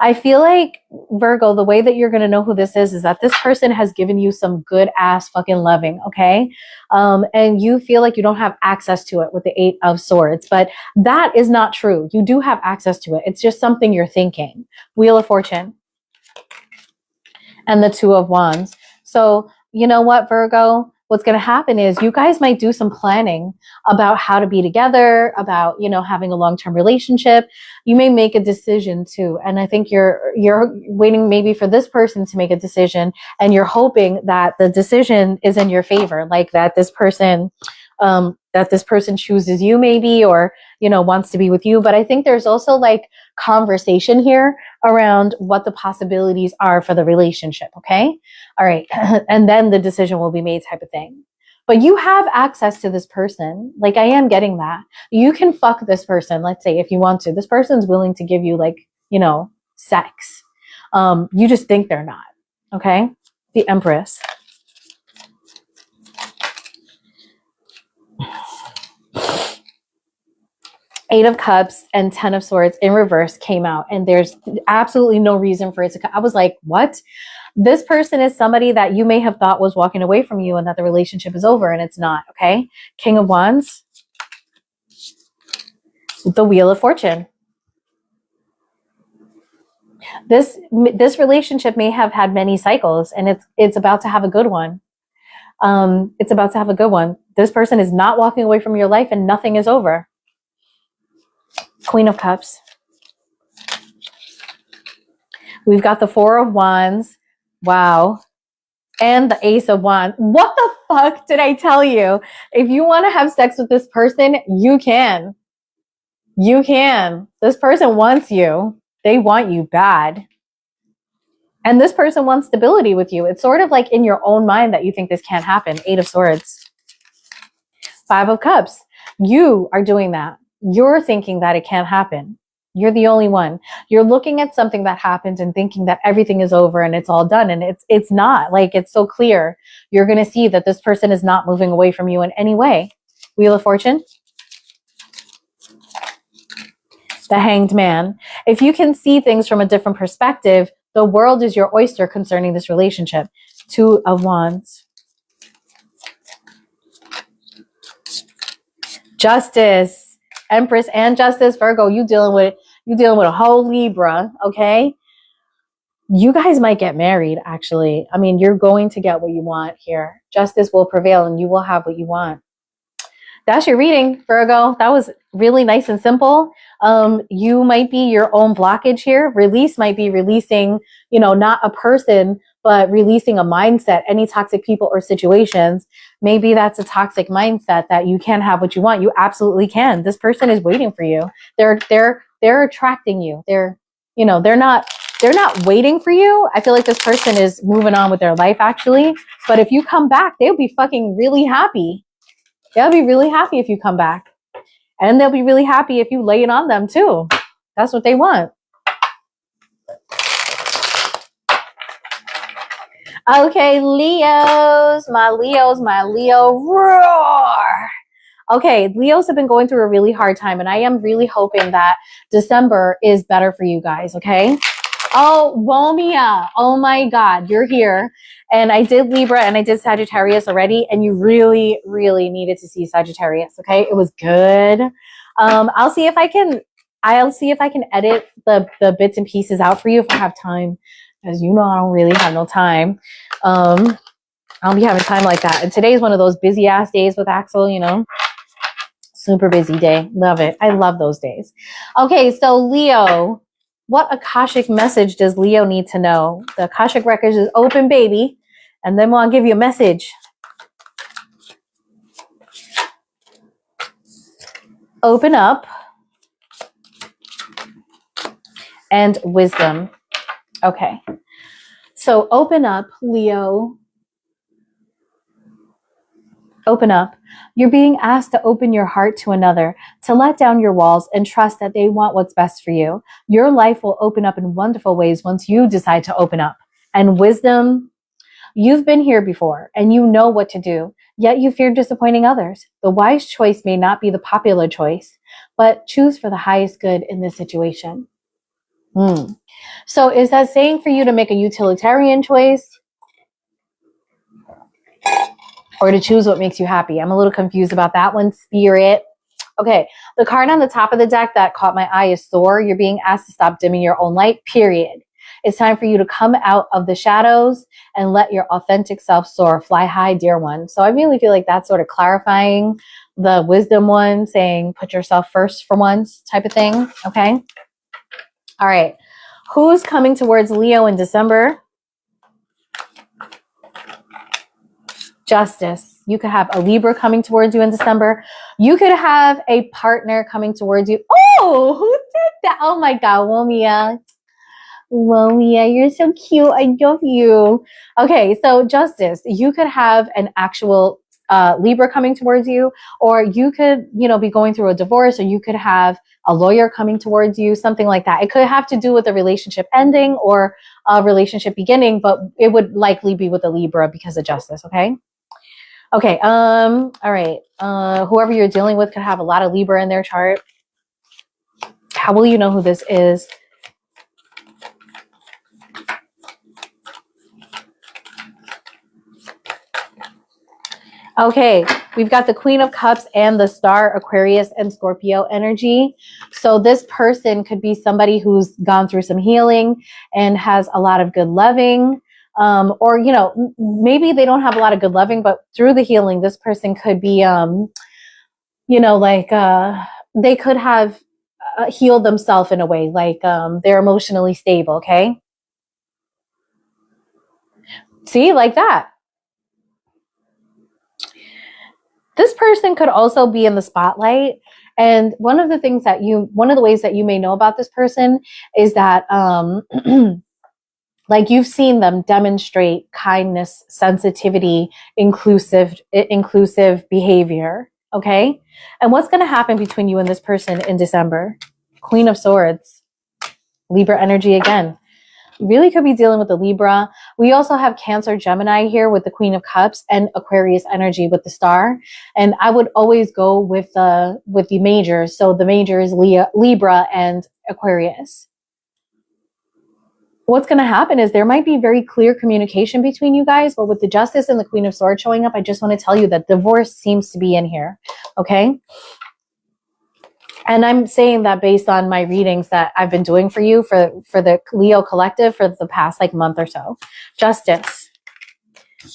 I feel like, Virgo, the way that you're going to know who this is that this person has given you some good ass fucking loving, okay? And you feel like you don't have access to it with the Eight of Swords, but that is not true. You do have access to it. It's just something you're thinking. Wheel of Fortune. And the Two of Wands. So, you know what, Virgo? What's going to happen is you guys might do some planning about how to be together, about, you know, having a long-term relationship. You may make a decision too. And I think you're waiting maybe for this person to make a decision, and you're hoping that the decision is in your favor, like that this person chooses you maybe, or, you know, wants to be with you. But I think there's also like conversation here around what the possibilities are for the relationship. Okay. All right. And then the decision will be made, type of thing. But you have access to this person. Like, I am getting that. You can fuck this person, let's say, if you want to. This person's willing to give you, like, you know, sex. You just think they're not. Okay. The Empress. Eight of Cups and Ten of Swords in reverse came out, and there's absolutely no reason for it to come. I was like, what? This person is somebody that you may have thought was walking away from you and that the relationship is over, and it's not. Okay. King of Wands. The Wheel of Fortune. This relationship may have had many cycles, and it's about to have a good one. It's about to have a good one. This person is not walking away from your life and nothing is over. Queen of Cups. We've got the Four of Wands. Wow. And the Ace of Wands. What the fuck did I tell you? If you want to have sex with this person, you can. You can. This person wants you. They want you bad. And this person wants stability with you. It's sort of like in your own mind that you think this can't happen. Eight of Swords. Five of Cups. You are doing that. You're thinking that it can't happen. You're the only one. You're looking at something that happened and thinking that everything is over and it's all done. And it's not. Like, it's so clear. You're going to see that this person is not moving away from you in any way. Wheel of Fortune. The Hanged Man. If you can see things from a different perspective, the world is your oyster concerning this relationship. Two of Wands. Justice. Empress and Justice. Virgo, you dealing with a whole Libra, okay? You guys might get married, actually. I mean, you're going to get what you want here. Justice will prevail and you will have what you want. That's your reading, Virgo. That was really nice and simple. You might be your own blockage here. Release might be releasing, not a person, but releasing a mindset, any toxic people or situations. Maybe that's a toxic mindset that you can have what you want. You absolutely can. This person is waiting for you. They're attracting you. They're not waiting for you. I feel like this person is moving on with their life, actually. But if you come back, they'll be fucking really happy. They'll be really happy if you come back. And they'll be really happy if you lay it on them too. That's what they want. Okay, Leos, my Leo, roar. Okay, Leos have been going through a really hard time, and I am really hoping that December is better for you guys, okay? Oh, Womia. Oh my God, you're here. And I did Libra and I did Sagittarius already, and you really, really needed to see Sagittarius, okay? It was good. I'll see if I can edit the bits and pieces out for you if I have time. As you know, I don't really have no time. I'll be having time like that. And today's one of those busy ass days with Axel, super busy day. Love it. I love those days. Okay, so Leo, what Akashic message does Leo need to know? The Akashic records is open, baby. And then we'll give you a message. Open up. And wisdom. Okay. So open up, Leo. Open up. You're being asked to open your heart to another, to let down your walls and trust that they want what's best for you. Your life will open up in wonderful ways once you decide to open up. And wisdom, you've been here before and you know what to do, yet you fear disappointing others. The wise choice may not be the popular choice, but choose for the highest good in this situation. So is that saying for you to make a utilitarian choice? Or to choose what makes you happy? I'm a little confused about that one, Spirit. Okay, the card on the top of the deck that caught my eye is Thor. You're being asked to stop dimming your own light, period. It's time for you to come out of the shadows and let your authentic self soar. Fly high, dear one. So I really feel like that's sort of clarifying the wisdom one, saying put yourself first for once type of thing, okay? All right, who's coming towards Leo in December? Justice. You could have a Libra coming towards you in December. You could have a partner coming towards you. Oh, who did that? Oh my God, Womia. Womia, you're so cute. I love you. Okay, so Justice, you could have an actual Libra coming towards you, or you could, be going through a divorce, or you could have a lawyer coming towards you, something like that. It could have to do with a relationship ending or a relationship beginning, but it would likely be with a Libra because of Justice, okay? Okay, all right. Whoever you're dealing with could have a lot of Libra in their chart. How will you know who this is? Okay, we've got the Queen of Cups and the Star, Aquarius and Scorpio energy. So this person could be somebody who's gone through some healing and has a lot of good loving. Or, you know, maybe they don't have a lot of good loving, but through the healing, this person could be, you know, like, they could have healed themselves in a way, like, they're emotionally stable. Okay. See, like that. This person could also be in the spotlight. And one of the ways that you may know about this person is that, like, you've seen them demonstrate kindness, sensitivity, inclusive behavior. Okay. And what's going to happen between you and this person in December? Queen of Swords, Libra energy again. Really could be dealing with the Libra. We also have Cancer, Gemini here with the Queen of Cups, and Aquarius energy with the Star. And I would always go with the majors. So the major is Libra and Aquarius. What's going to happen is there might be very clear communication between you guys, but with the Justice and the Queen of Swords showing up, I just want to tell you that divorce seems to be in here. Okay. And I'm saying that based on my readings that I've been doing for you, for the Leo collective, for the past like month or so. Justice,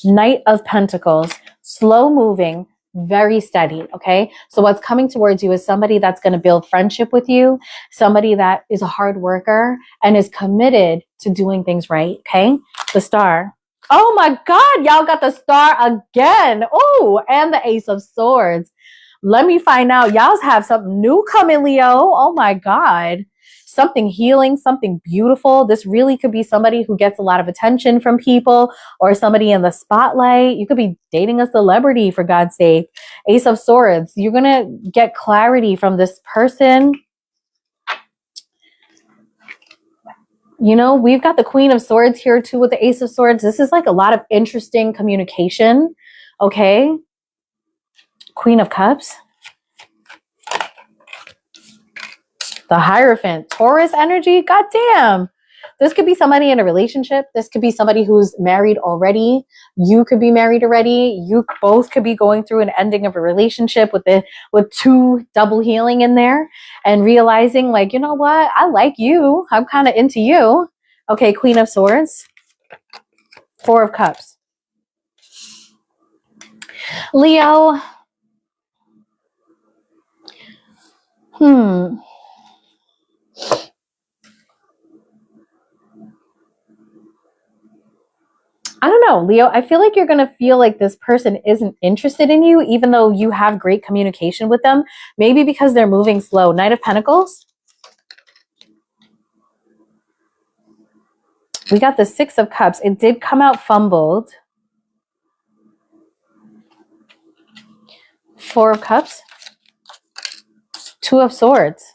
Knight of Pentacles, slow moving, very steady. Okay. So what's coming towards you is somebody that's going to build friendship with you, somebody that is a hard worker and is committed to doing things right. Okay. The Star. Oh my God. Y'all got the Star again. Oh, and the Ace of Swords. Let me find out. Y'all have something new coming, Leo. Oh my God. Something healing, something beautiful. This really could be somebody who gets a lot of attention from people, or somebody in the spotlight. You could be dating a celebrity, for God's sake. Ace of Swords. You're going to get clarity from this person. You know, we've got the Queen of Swords here too with the Ace of Swords. This is like a lot of interesting communication. Okay. Queen of Cups. The Hierophant. Taurus energy. God damn. This could be somebody in a relationship. This could be somebody who's married already. You could be married already. You both could be going through an ending of a relationship with two double healing in there, and realizing like, you know what? I like you. I'm kind of into you. Okay. Queen of Swords. Four of Cups. Leo. I don't know, Leo. I feel like you're going to feel like this person isn't interested in you, even though you have great communication with them. Maybe because they're moving slow. Knight of Pentacles. We got the Six of Cups. It did come out fumbled. Four of Cups. Two of Swords.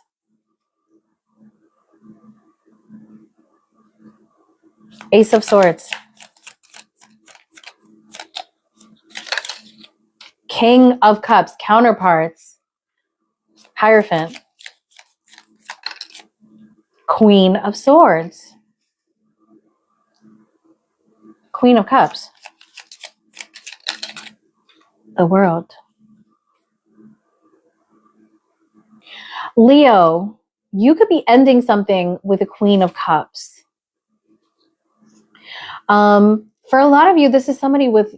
Ace of Swords. King of Cups. Counterparts. Hierophant. Queen of Swords. Queen of Cups. The World. Leo, you could be ending something with a Queen of Cups. For a lot of you, this is somebody with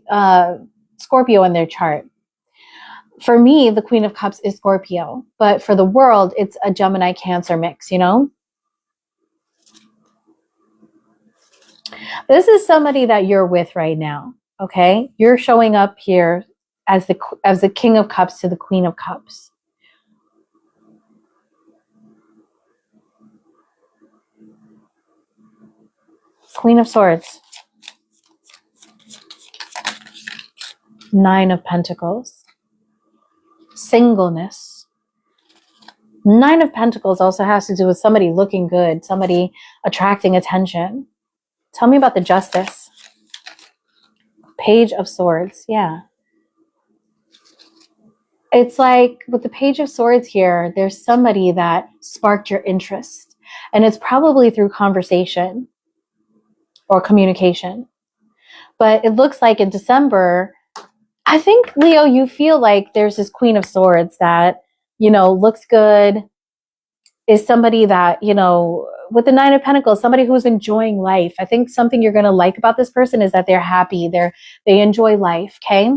Scorpio in their chart. For me, the Queen of Cups is Scorpio, but for the world, it's a Gemini Cancer mix, you know? This is somebody that you're with right now, okay? You're showing up here as the King of Cups to the Queen of Cups. Queen of Swords. Nine of Pentacles. Singleness. Nine of Pentacles also has to do with somebody looking good, somebody attracting attention. Tell me about the Justice. Page of Swords. Yeah. It's like with the Page of Swords here, there's somebody that sparked your interest. And it's probably through conversation or communication. But it looks like in December, I think, Leo, you feel like there's this Queen of Swords that, you know, looks good, is somebody that, you know, with the Nine of Pentacles, somebody who's enjoying life. I think something you're going to like about this person is that they're happy. They enjoy life. Okay.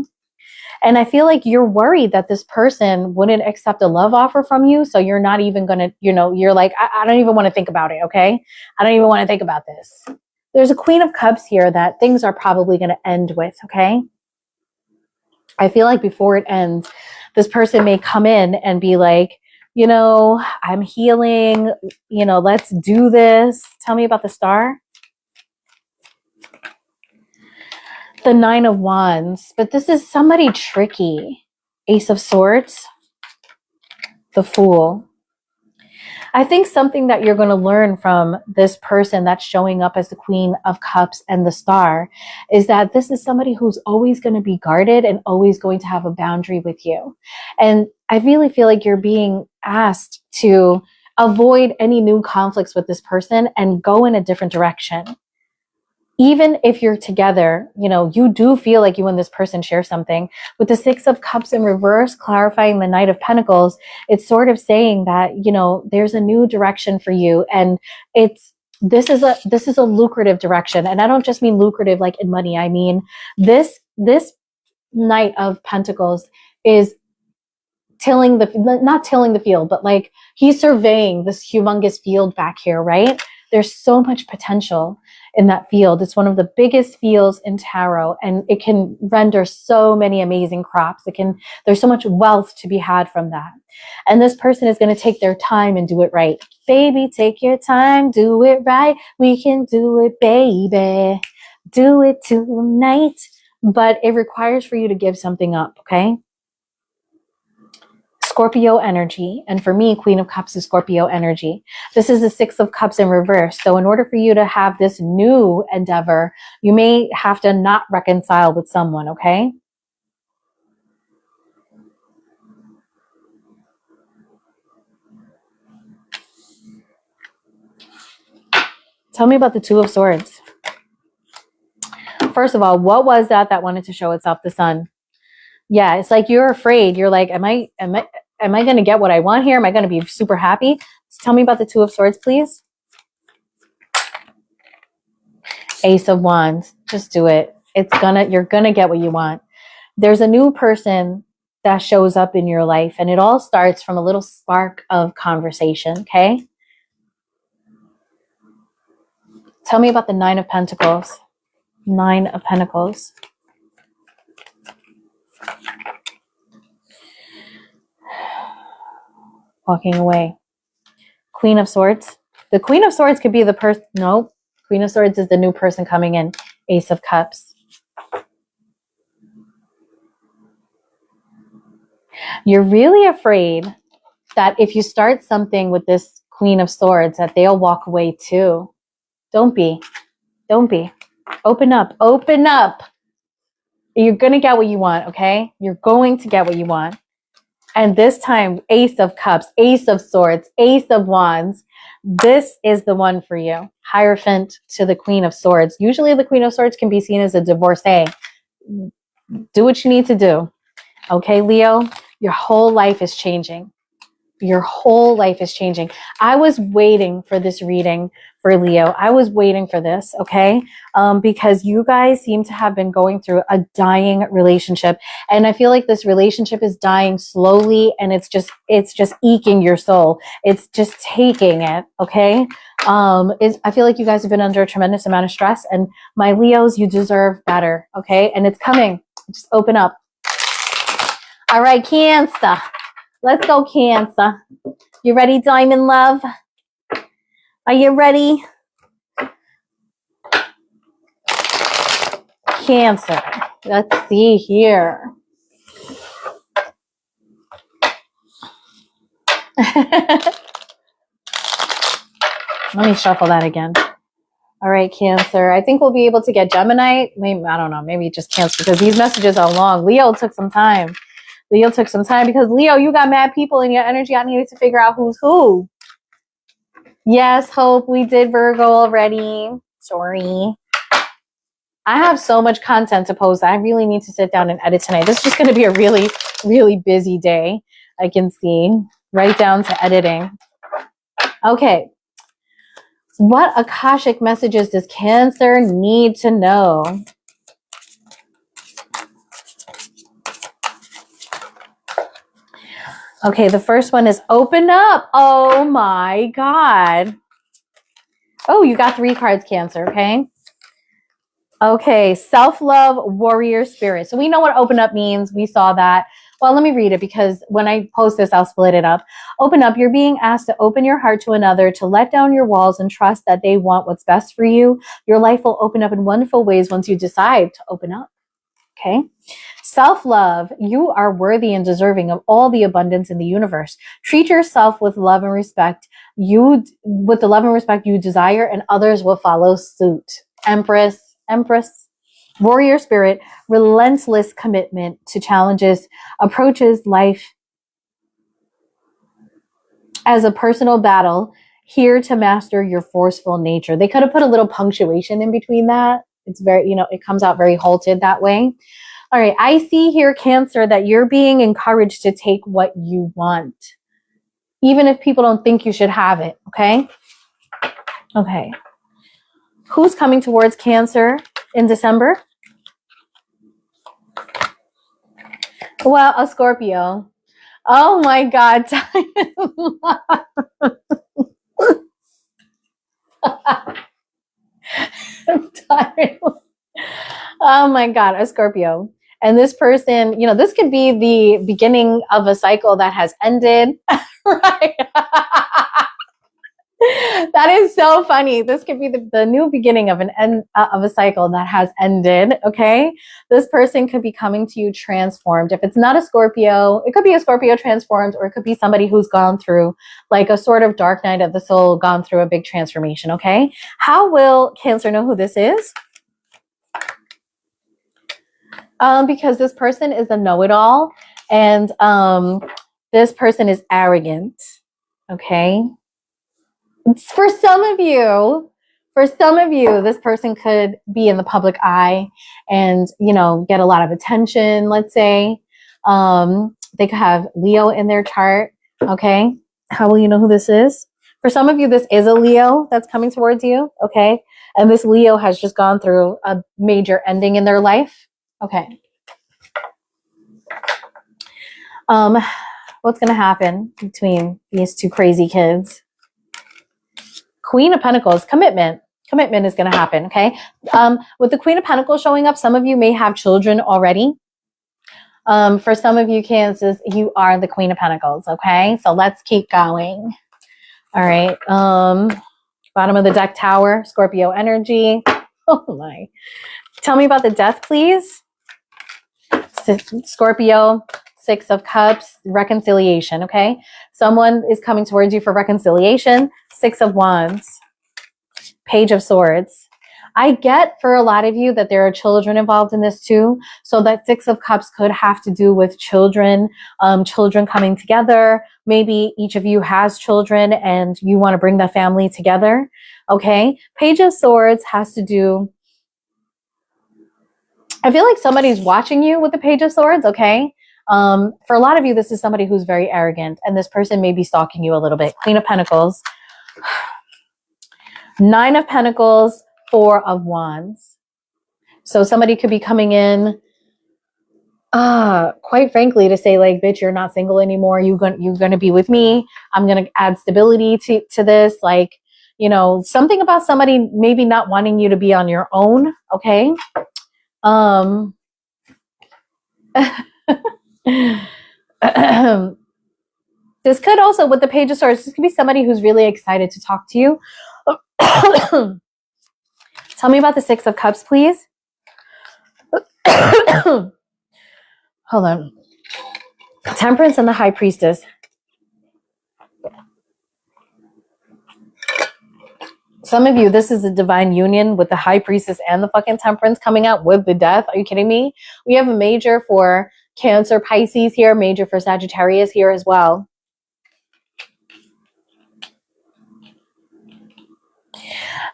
And I feel like you're worried that this person wouldn't accept a love offer from you. So you're not even going to, you're like, I don't even want to think about it. Okay. I don't even want to think about this. There's a Queen of Cups here that things are probably going to end with. Okay. I feel like before it ends, this person may come in and be like, I'm healing, let's do this. Tell me about the Star. The Nine of Wands, but this is somebody tricky. Ace of Swords, the Fool. I think something that you're going to learn from this person that's showing up as the Queen of Cups and the Star is that this is somebody who's always going to be guarded and always going to have a boundary with you. And I really feel like you're being asked to avoid any new conflicts with this person and go in a different direction. Even if you're together, you do feel like you and this person share something. With the Six of Cups in reverse, clarifying the Knight of Pentacles, it's sort of saying that, there's a new direction for you. And this is a lucrative direction. And I don't just mean lucrative like in money. I mean, this Knight of Pentacles is not tilling the field, but like he's surveying this humongous field back here, right? There's so much potential in that field. It's one of the biggest fields in tarot, and it can render so many amazing crops. There's so much wealth to be had from that. And this person is going to take their time and do it right. Baby, take your time, do it right. We can do it, baby. Do it tonight. But it requires for you to give something up, okay? Scorpio energy. And for me, Queen of Cups is Scorpio energy. This is the Six of Cups in reverse. So in order for you to have this new endeavor, you may have to not reconcile with someone, okay? Tell me about the Two of Swords. First of all, what was that wanted to show itself? The Sun. Yeah, it's like you're afraid. You're like, am I going to get what I want here? Am I going to be super happy? Tell me about the Two of Swords, please. Ace of Wands. Just do it. You're going to get what you want. There's a new person that shows up in your life, and it all starts from a little spark of conversation, okay? Tell me about the Nine of Pentacles. Nine of Pentacles. Walking away. Queen of Swords. The Queen of Swords could be the person. No, Queen of Swords is the new person coming in. Ace of Cups. You're really afraid that if you start something with this Queen of Swords, that they'll walk away too. Don't be. Don't be. Open up. Open up. You're going to get what you want, okay? You're going to get what you want. And this time, Ace of Cups, Ace of Swords, Ace of Wands. This is the one for you. Hierophant to the Queen of Swords. Usually the Queen of Swords can be seen as a divorcee. Do what you need to do. Okay, Leo? Your whole life is changing. Your whole life is changing. I was waiting for this reading for Leo. I was waiting for this, okay? Because you guys seem to have been going through a dying relationship. And I feel like this relationship is dying slowly, and it's just eking your soul. It's just taking it, okay? I feel like you guys have been under a tremendous amount of stress, and my Leos, you deserve better, okay? And it's coming. Just open up. All right, Cancer. Let's go, Cancer. You ready, Diamond Love? Are you ready? Cancer. Let's see here. Let me shuffle that again. All right, Cancer. I think we'll be able to get Gemini. Maybe, I don't know. Maybe just Cancer, because these messages are long. Leo took some time. Leo took some time because, Leo, you got mad people in your energy. I needed to figure out who's who. Yes, Hope, we did Virgo already. Sorry. I have so much content to post. I really need to sit down and edit tonight. This is just going to be a really, really busy day. I can see. Right down to editing. Okay. What Akashic messages does Cancer need to know? Okay, the first one is open up. Oh my God. Oh, you got 3 cards, Cancer, okay? Okay, self-love, warrior spirit. So we know what open up means. We saw that. Well, let me read it because when I post this, I'll split it up. Open up. You're being asked to open your heart to another, to let down your walls and trust that they want what's best for you. Your life will open up in wonderful ways once you decide to open up. Okay. Self-love. You are worthy and deserving of all the abundance in the universe. Treat yourself with love and respect. With the love and respect you desire, and others will follow suit. Empress, warrior spirit, relentless commitment to challenges, approaches life as a personal battle, here to master your forceful nature. They could have put a little punctuation in between that. It's very, it comes out very halted that way. All right, I see here, Cancer, that you're being encouraged to take what you want, even if people don't think you should have it, okay? Okay. Who's coming towards Cancer in December? Well, a Scorpio. Oh my God. I'm tired. Oh my God, a Scorpio. And this person, this could be the beginning of a cycle that has ended, right? That is so funny. This could be the new beginning of of a cycle that has ended. Okay. This person could be coming to you transformed. If it's not a Scorpio, it could be a Scorpio transformed, or it could be somebody who's gone through like a sort of dark night of the soul, gone through a big transformation. Okay. How will Cancer know who this is? Because this person is a know-it-all, and this person is arrogant. Okay. For some of you, this person could be in the public eye and, get a lot of attention, let's say. They could have Leo in their chart. Okay. How will you know who this is? For some of you, this is a Leo that's coming towards you. Okay. And this Leo has just gone through a major ending in their life. Okay. What's going to happen between these 2 crazy kids? Queen of Pentacles, commitment. Commitment is going to happen, okay? With the Queen of Pentacles showing up, some of you may have children already. For some of you, Cancers, you are the Queen of Pentacles, okay? So let's keep going. All right. Bottom of the deck, Tower, Scorpio energy. Oh my. Tell me about the death, please. Scorpio, 6 of Cups, reconciliation, okay? Someone is coming towards you for reconciliation. 6 of Wands, Page of Swords. I get for a lot of you that there are children involved in this too. So that 6 of Cups could have to do with children, children coming together. Maybe each of you has children and you want to bring the family together, okay? Page of Swords has to do, I feel like somebody's watching you with the Page of Swords, okay? For a lot of you, this is somebody who's very arrogant, and this person may be stalking you a little bit. Queen of Pentacles, 9 of Pentacles, 4 of Wands. So somebody could be coming in, quite frankly, to say like, bitch, you're not single anymore. You're going to be with me. I'm going to add stability to this. Like, something about somebody maybe not wanting you to be on your own. Okay. This could also, with the Page of Swords, this could be somebody who's really excited to talk to you. Tell me about the 6 of Cups, please. Hold on. Temperance and the High Priestess. Some of you, this is a divine union with the High Priestess and the fucking Temperance coming out with the Death. Are you kidding me? We have a major for Cancer, Pisces here, major for Sagittarius here as well.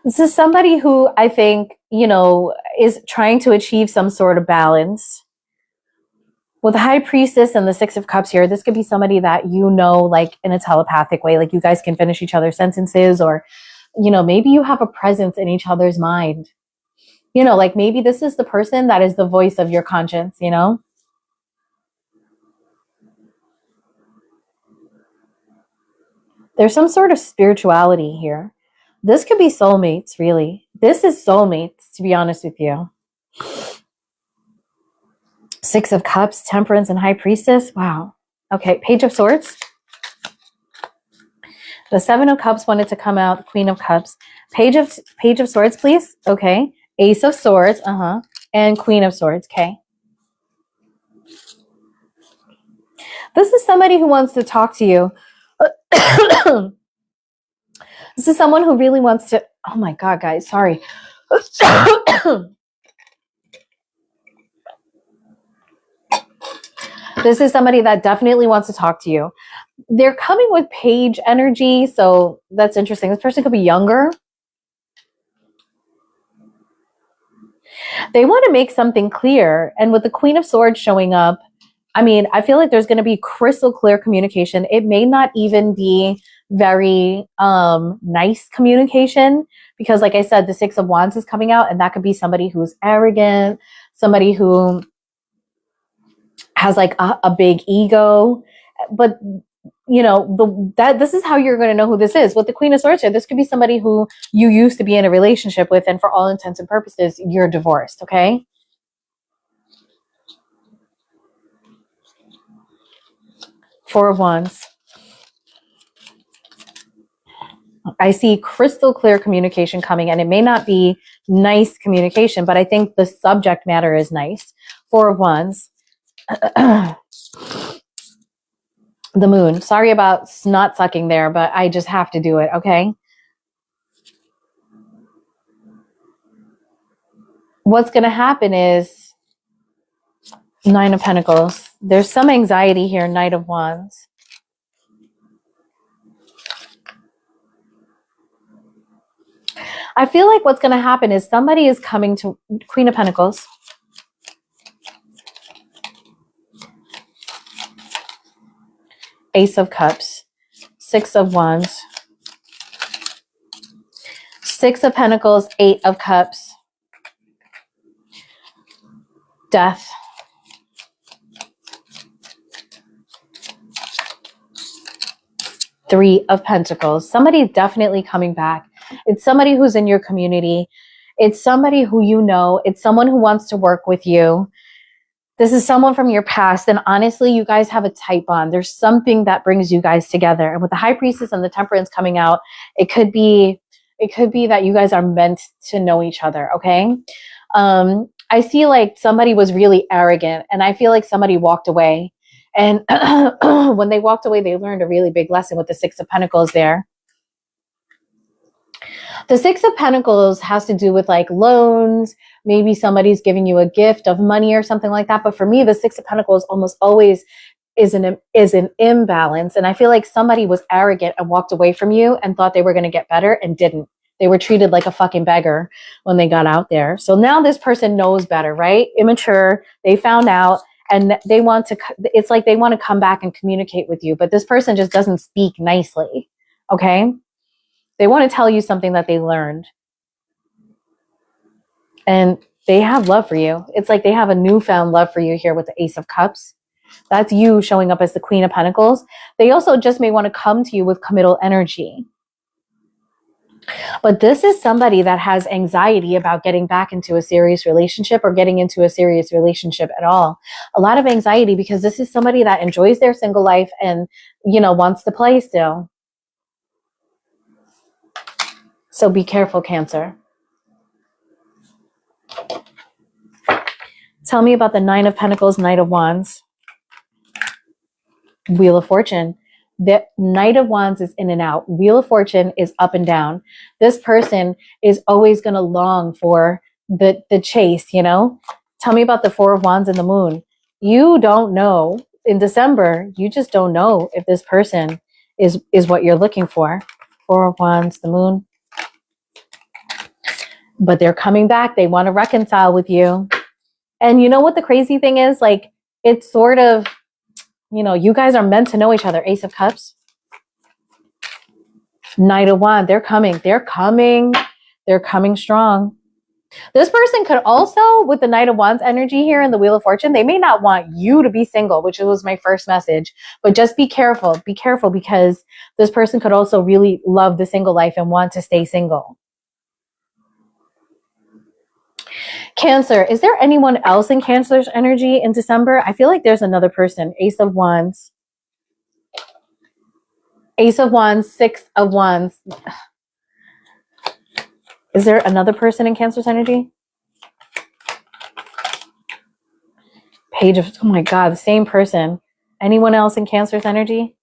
This is somebody who I think, is trying to achieve some sort of balance. With the High Priestess and the 6 of Cups here, this could be somebody that like in a telepathic way, like you guys can finish each other's sentences, or you know, maybe you have a presence in each other's mind. You know, like maybe this is the person that is the voice of your conscience, you know? There's some sort of spirituality here. This could be soulmates, really. This is soulmates, to be honest with you. Six of Cups, Temperance, and High Priestess. Wow. Okay, Page of Swords. The Seven of Cups wanted to come out. Queen of Cups. Page of Swords, please. Okay. Ace of Swords. And Queen of Swords. Okay. This is somebody who wants to talk to you. This is someone who really wants to... Oh my God, guys. Sorry. This is somebody that definitely wants to talk to you. They're coming with page energy, so that's interesting. This person could be younger. They want to make something clear. And with the Queen of Swords showing up, I mean, I feel like there's going to be crystal clear communication. It may not even be very nice communication because, like I said, the Six of Wands is coming out, and that could be somebody who's arrogant, somebody who has like a big ego. But you know, this is how you're going to know who this is. With the Queen of Swords here, this could be somebody who you used to be in a relationship with, and for all intents and purposes, you're divorced, okay? Four of Wands. I see crystal clear communication coming, and it may not be nice communication, but I think the subject matter is nice. Four of Wands. The Moon. Sorry about snot sucking there, but I just have to do it, okay? What's going to happen is Nine of Pentacles. There's some anxiety here, Knight of Wands. I feel like what's going to happen is somebody is coming to Queen of Pentacles. Ace of Cups. Six of Wands. Six of Pentacles. Eight of Cups. Death. Three of Pentacles. Somebody's definitely coming back. It's somebody who's in your community. It's somebody who you know. It's someone who wants to work with you. This is someone from your past. And honestly, you guys have a tight bond. There's something that brings you guys together. And with the High Priestess and the Temperance coming out, it could be that you guys are meant to know each other, okay? I see like somebody was really arrogant, and I feel like somebody walked away. And when they walked away, they learned a really big lesson with the Six of Pentacles there. The Six of Pentacles has to do with like loans. Maybe somebody's giving you a gift of money or something like that. But for me, the Six of Pentacles almost always is an imbalance. And I feel like somebody was arrogant and walked away from you and thought they were going to get better and didn't. They were treated like a fucking beggar when they got out there. So now this person knows better, right? Immature. They found out, and they want to, it's like they want to come back and communicate with you. But this person just doesn't speak nicely. Okay? They want to tell you something that they learned. And they have love for you. It's like they have a newfound love for you here with the Ace of Cups. That's you showing up as the Queen of Pentacles. They also just may want to come to you with committal energy. But this is somebody that has anxiety about getting back into a serious relationship or getting into a serious relationship at all. A lot of anxiety because this is somebody that enjoys their single life and, you know, wants to play still. So be careful, Cancer. Tell me about the Nine of Pentacles, Knight of Wands. Wheel of Fortune. The Knight of Wands is in and out. Wheel of Fortune is up and down. This person is always going to long for the chase, you know? Tell me about the Four of Wands and the Moon. You don't know. In December, you just don't know if this person is what you're looking for. Four of Wands, the Moon. But they're coming back. They want to reconcile with you. And you know what the crazy thing is? Like, it's sort of, you know, you guys are meant to know each other. Ace of Cups. Knight of Wands. They're coming. They're coming. They're coming strong. This person could also, with the Knight of Wands energy here in the Wheel of Fortune, they may not want you to be single, which was my first message. But just be careful. Be careful, because this person could also really love the single life and want to stay single. Cancer. Is there anyone else in Cancer's energy in December? I feel like there's another person. Ace of Wands. Ace of Wands. Six of Wands. Is there another person in Cancer's energy? Page of, oh my God, the same person. Anyone else in Cancer's energy?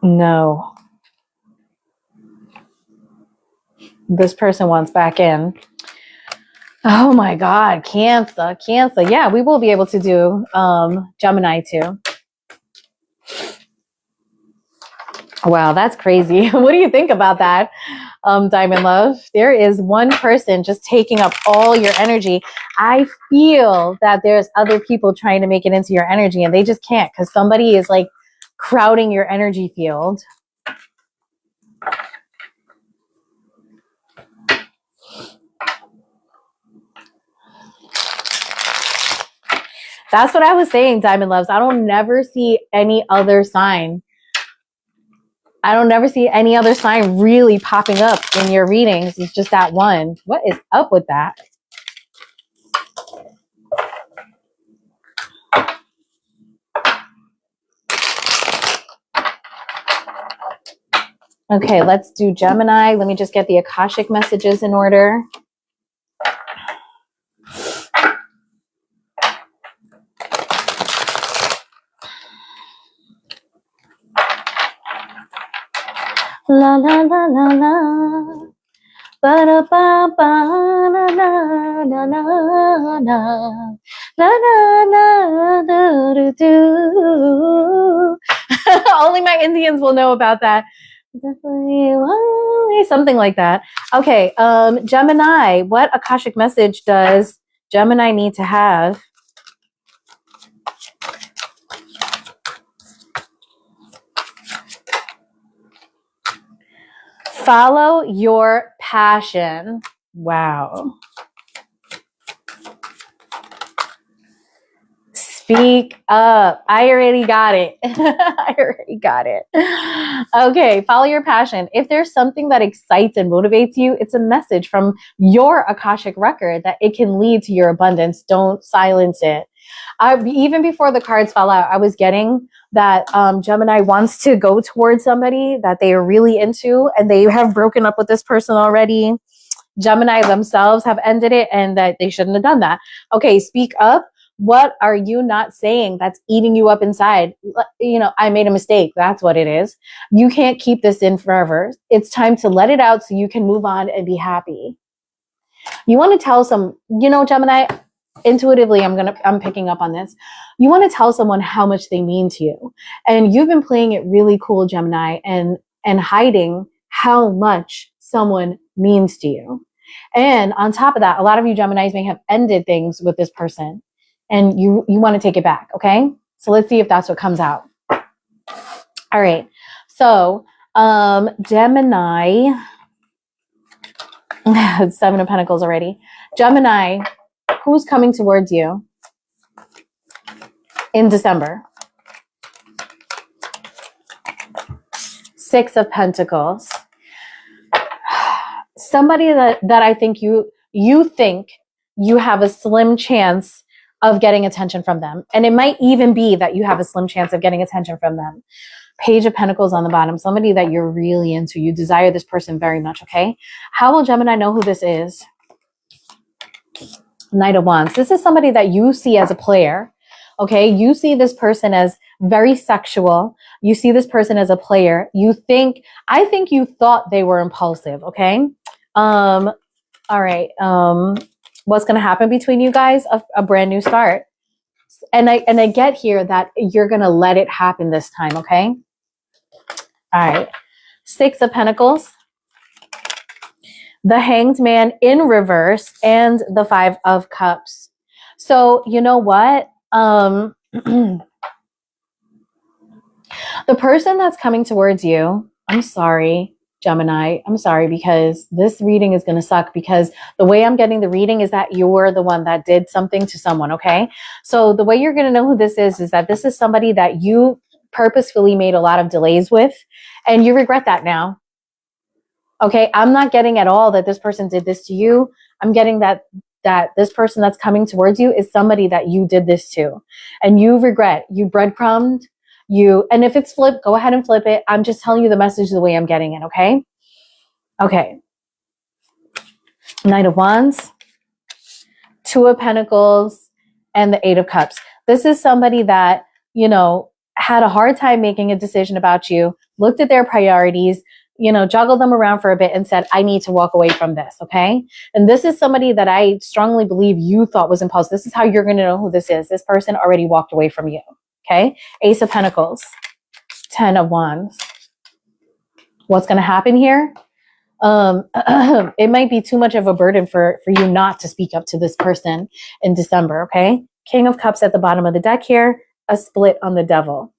No. This person wants back in. Oh my God, Cancer, Cancer. Yeah, we will be able to do Gemini too. Wow, that's crazy. What do you think about that, Diamond Love? There is one person just taking up all your energy. I feel that there's other people trying to make it into your energy, and they just can't, because somebody is like crowding your energy field. That's what I was saying, Diamond Loves. I don't never see any other sign. I don't never see any other sign really popping up in your readings. It's just that one. What is up with that? Okay, let's do Gemini. Let me just get the Akashic messages in order. La la la la la, ba da ba ba, la la la la la, la la la do do. Only my Indians will know about that. Something like that. Okay, Gemini. What Akashic message does Gemini need to have? Follow your passion. Wow. Speak up. I already got it. I already got it. Okay, follow your passion. If there's something that excites and motivates you, it's a message from your Akashic record that it can lead to your abundance. Don't silence it. Even before the cards fell out, I was getting that Gemini wants to go towards somebody that they are really into, and they have broken up with this person already. Gemini themselves have ended it, and that they shouldn't have done that. Okay, speak up. What are you not saying that's eating you up inside? You know, I made a mistake. That's what it is. You can't keep this in forever. It's time to let it out so you can move on and be happy. You want to tell some, you know, Gemini, intuitively, I'm picking up on this. You want to tell someone how much they mean to you. And you've been playing it really cool, Gemini, and hiding how much someone means to you. And on top of that, a lot of you Geminis may have ended things with this person, and you want to take it back. Okay. So let's see if that's what comes out. All right. So, Gemini, Seven of Pentacles already. Gemini, who's coming towards you in December? Six of Pentacles. Somebody that I think you think you have a slim chance of getting attention from them. And it might even be that you have a slim chance of getting attention from them. Page of Pentacles on the bottom. Somebody that you're really into. You desire this person very much, okay? How will Gemini know who this is? Knight of Wands. This is somebody that you see as a player, okay? You see this person as very sexual. You see this person as a player. I think you thought they were impulsive, okay? All right. What's going to happen between you guys? A brand new start. And I get here that you're going to let it happen this time, okay? All right. Six of Pentacles. The Hanged Man in reverse, and the Five of Cups. So, you know what? The person that's coming towards you, I'm sorry, Gemini, I'm sorry, because this reading is going to suck, because the way I'm getting the reading is that you're the one that did something to someone, okay? So the way you're going to know who this is that this is somebody that you purposefully made a lot of delays with, and you regret that now. Okay, I'm not getting at all that this person did this to you. I'm getting that this person that's coming towards you is somebody that you did this to, and you regret, you breadcrumbed, and if it's flipped, go ahead and flip it. I'm just telling you the message the way I'm getting it, okay? Okay. Knight of Wands, Two of Pentacles, and the Eight of Cups. This is somebody that, had a hard time making a decision about you, looked at their priorities, juggled them around for a bit and said, I need to walk away from this, okay? And this is somebody that I strongly believe you thought was impulsive. This is how you're going to know who this is. This person already walked away from you, okay? Ace of Pentacles, Ten of Wands. What's going to happen here? It might be too much of a burden for you not to speak up to this person in December, okay? King of Cups at the bottom of the deck here, a split on the Devil.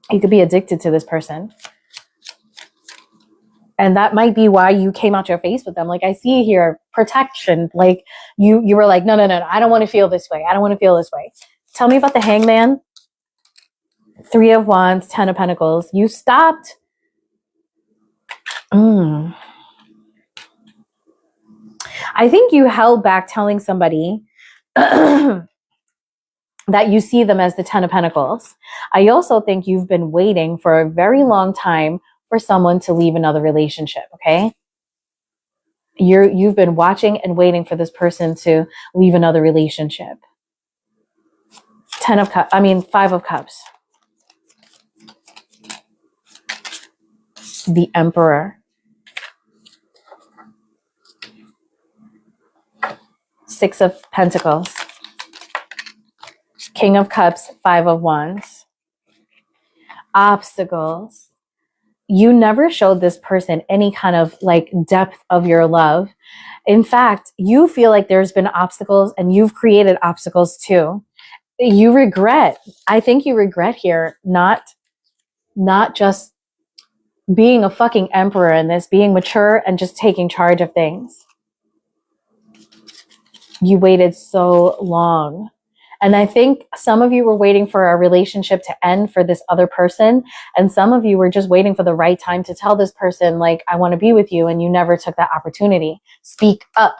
You could be addicted to this person. And that might be why you came out your face with them. Like I see here, protection. Like you were like, no, I don't want to feel this way. I don't want to feel this way. Tell me about the Hangman. Three of Wands, Ten of Pentacles. You stopped. I think you held back telling somebody that you see them as the Ten of Pentacles. I also think you've been waiting for a very long time for someone to leave another relationship, okay? You've been watching and waiting for this person to leave another relationship. Five of Cups. The Emperor. Six of Pentacles. King of Cups, Five of Wands. Obstacles. You never showed this person any kind of like depth of your love. In fact, you feel like there's been obstacles and you've created obstacles too. You regret. I think you regret here not just being a fucking emperor in this, being mature and just taking charge of things. You waited so long. And I think some of you were waiting for a relationship to end for this other person. And some of you were just waiting for the right time to tell this person, like, I want to be with you. And you never took that opportunity. Speak up.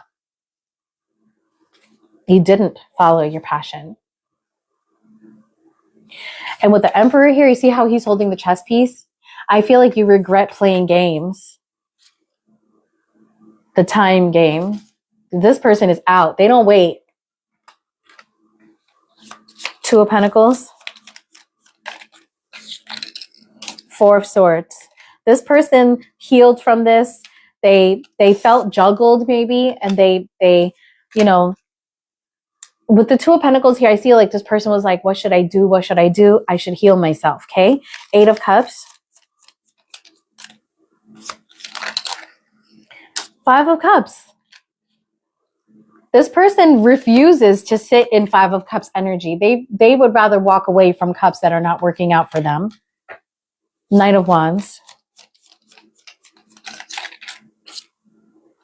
You didn't follow your passion. And with the Emperor here, you see how he's holding the chess piece? I feel like you regret playing games. The time game. This person is out. They don't wait. Two of Pentacles. Four of Swords. This person healed from this. They felt juggled maybe, and they with the Two of Pentacles here, I see like this person was like, what should I do? What should I do? I should heal myself, okay? Eight of Cups. Five of Cups. This person refuses to sit in Five of Cups energy. They would rather walk away from cups that are not working out for them. Knight of Wands.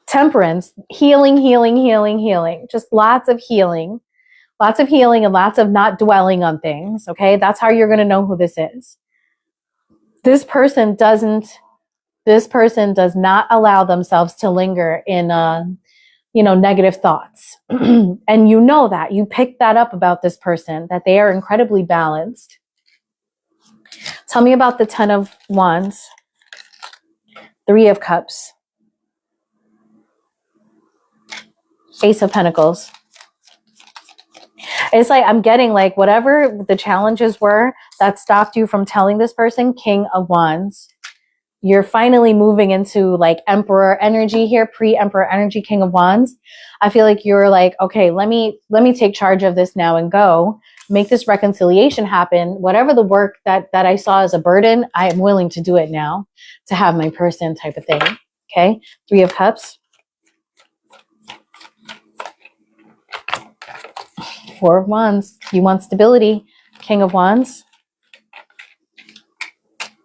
Temperance. Healing. Just lots of healing. Lots of healing and lots of not dwelling on things, okay? That's how you're going to know who this is. This person does not allow themselves to linger in negative thoughts. And you know that. You picked that up about this person, that they are incredibly balanced. Tell me about the Ten of Wands. Three of Cups. Ace of Pentacles. It's like I'm getting like whatever the challenges were that stopped you from telling this person, King of Wands. You're finally moving into like Emperor energy here, pre-Emperor energy, King of Wands. I feel like you're like, okay, let me take charge of this now and go make this reconciliation happen. Whatever the work that I saw as a burden, I am willing to do it now to have my person type of thing. Okay. Three of Cups. Four of Wands. You want stability. King of Wands.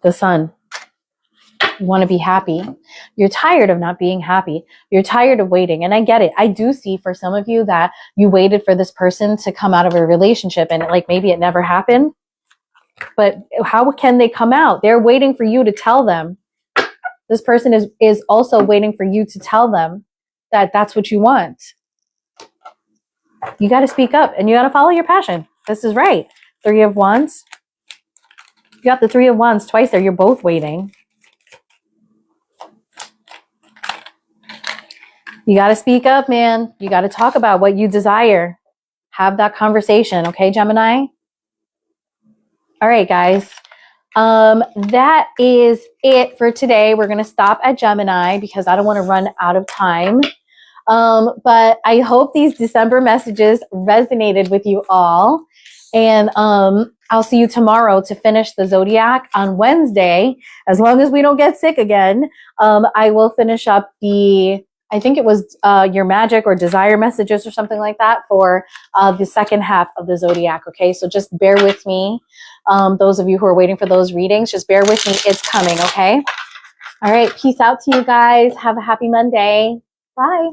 the Sun. You want to be happy. You're tired of not being happy. You're tired of waiting. And I get it. I do see for some of you that you waited for this person to come out of a relationship and like maybe it never happened. But how can they come out? They're waiting for you to tell them. This person is also waiting for you to tell them that that's what you want. You got to speak up and you got to follow your passion. This is right. 3 of Wands. You got the 3 of Wands twice there. You're both waiting. You got to speak up, man. You got to talk about what you desire. Have that conversation. Okay, Gemini? All right, guys. That is it for today. We're going to stop at Gemini because I don't want to run out of time. But I hope these December messages resonated with you all. And I'll see you tomorrow to finish the Zodiac. On Wednesday, as long as we don't get sick again, I will finish up I think it was your magic or desire messages or something like that for the second half of the Zodiac. Okay, so just bear with me. Those of you who are waiting for those readings, just bear with me. It's coming, okay? All right, peace out to you guys. Have a happy Monday. Bye.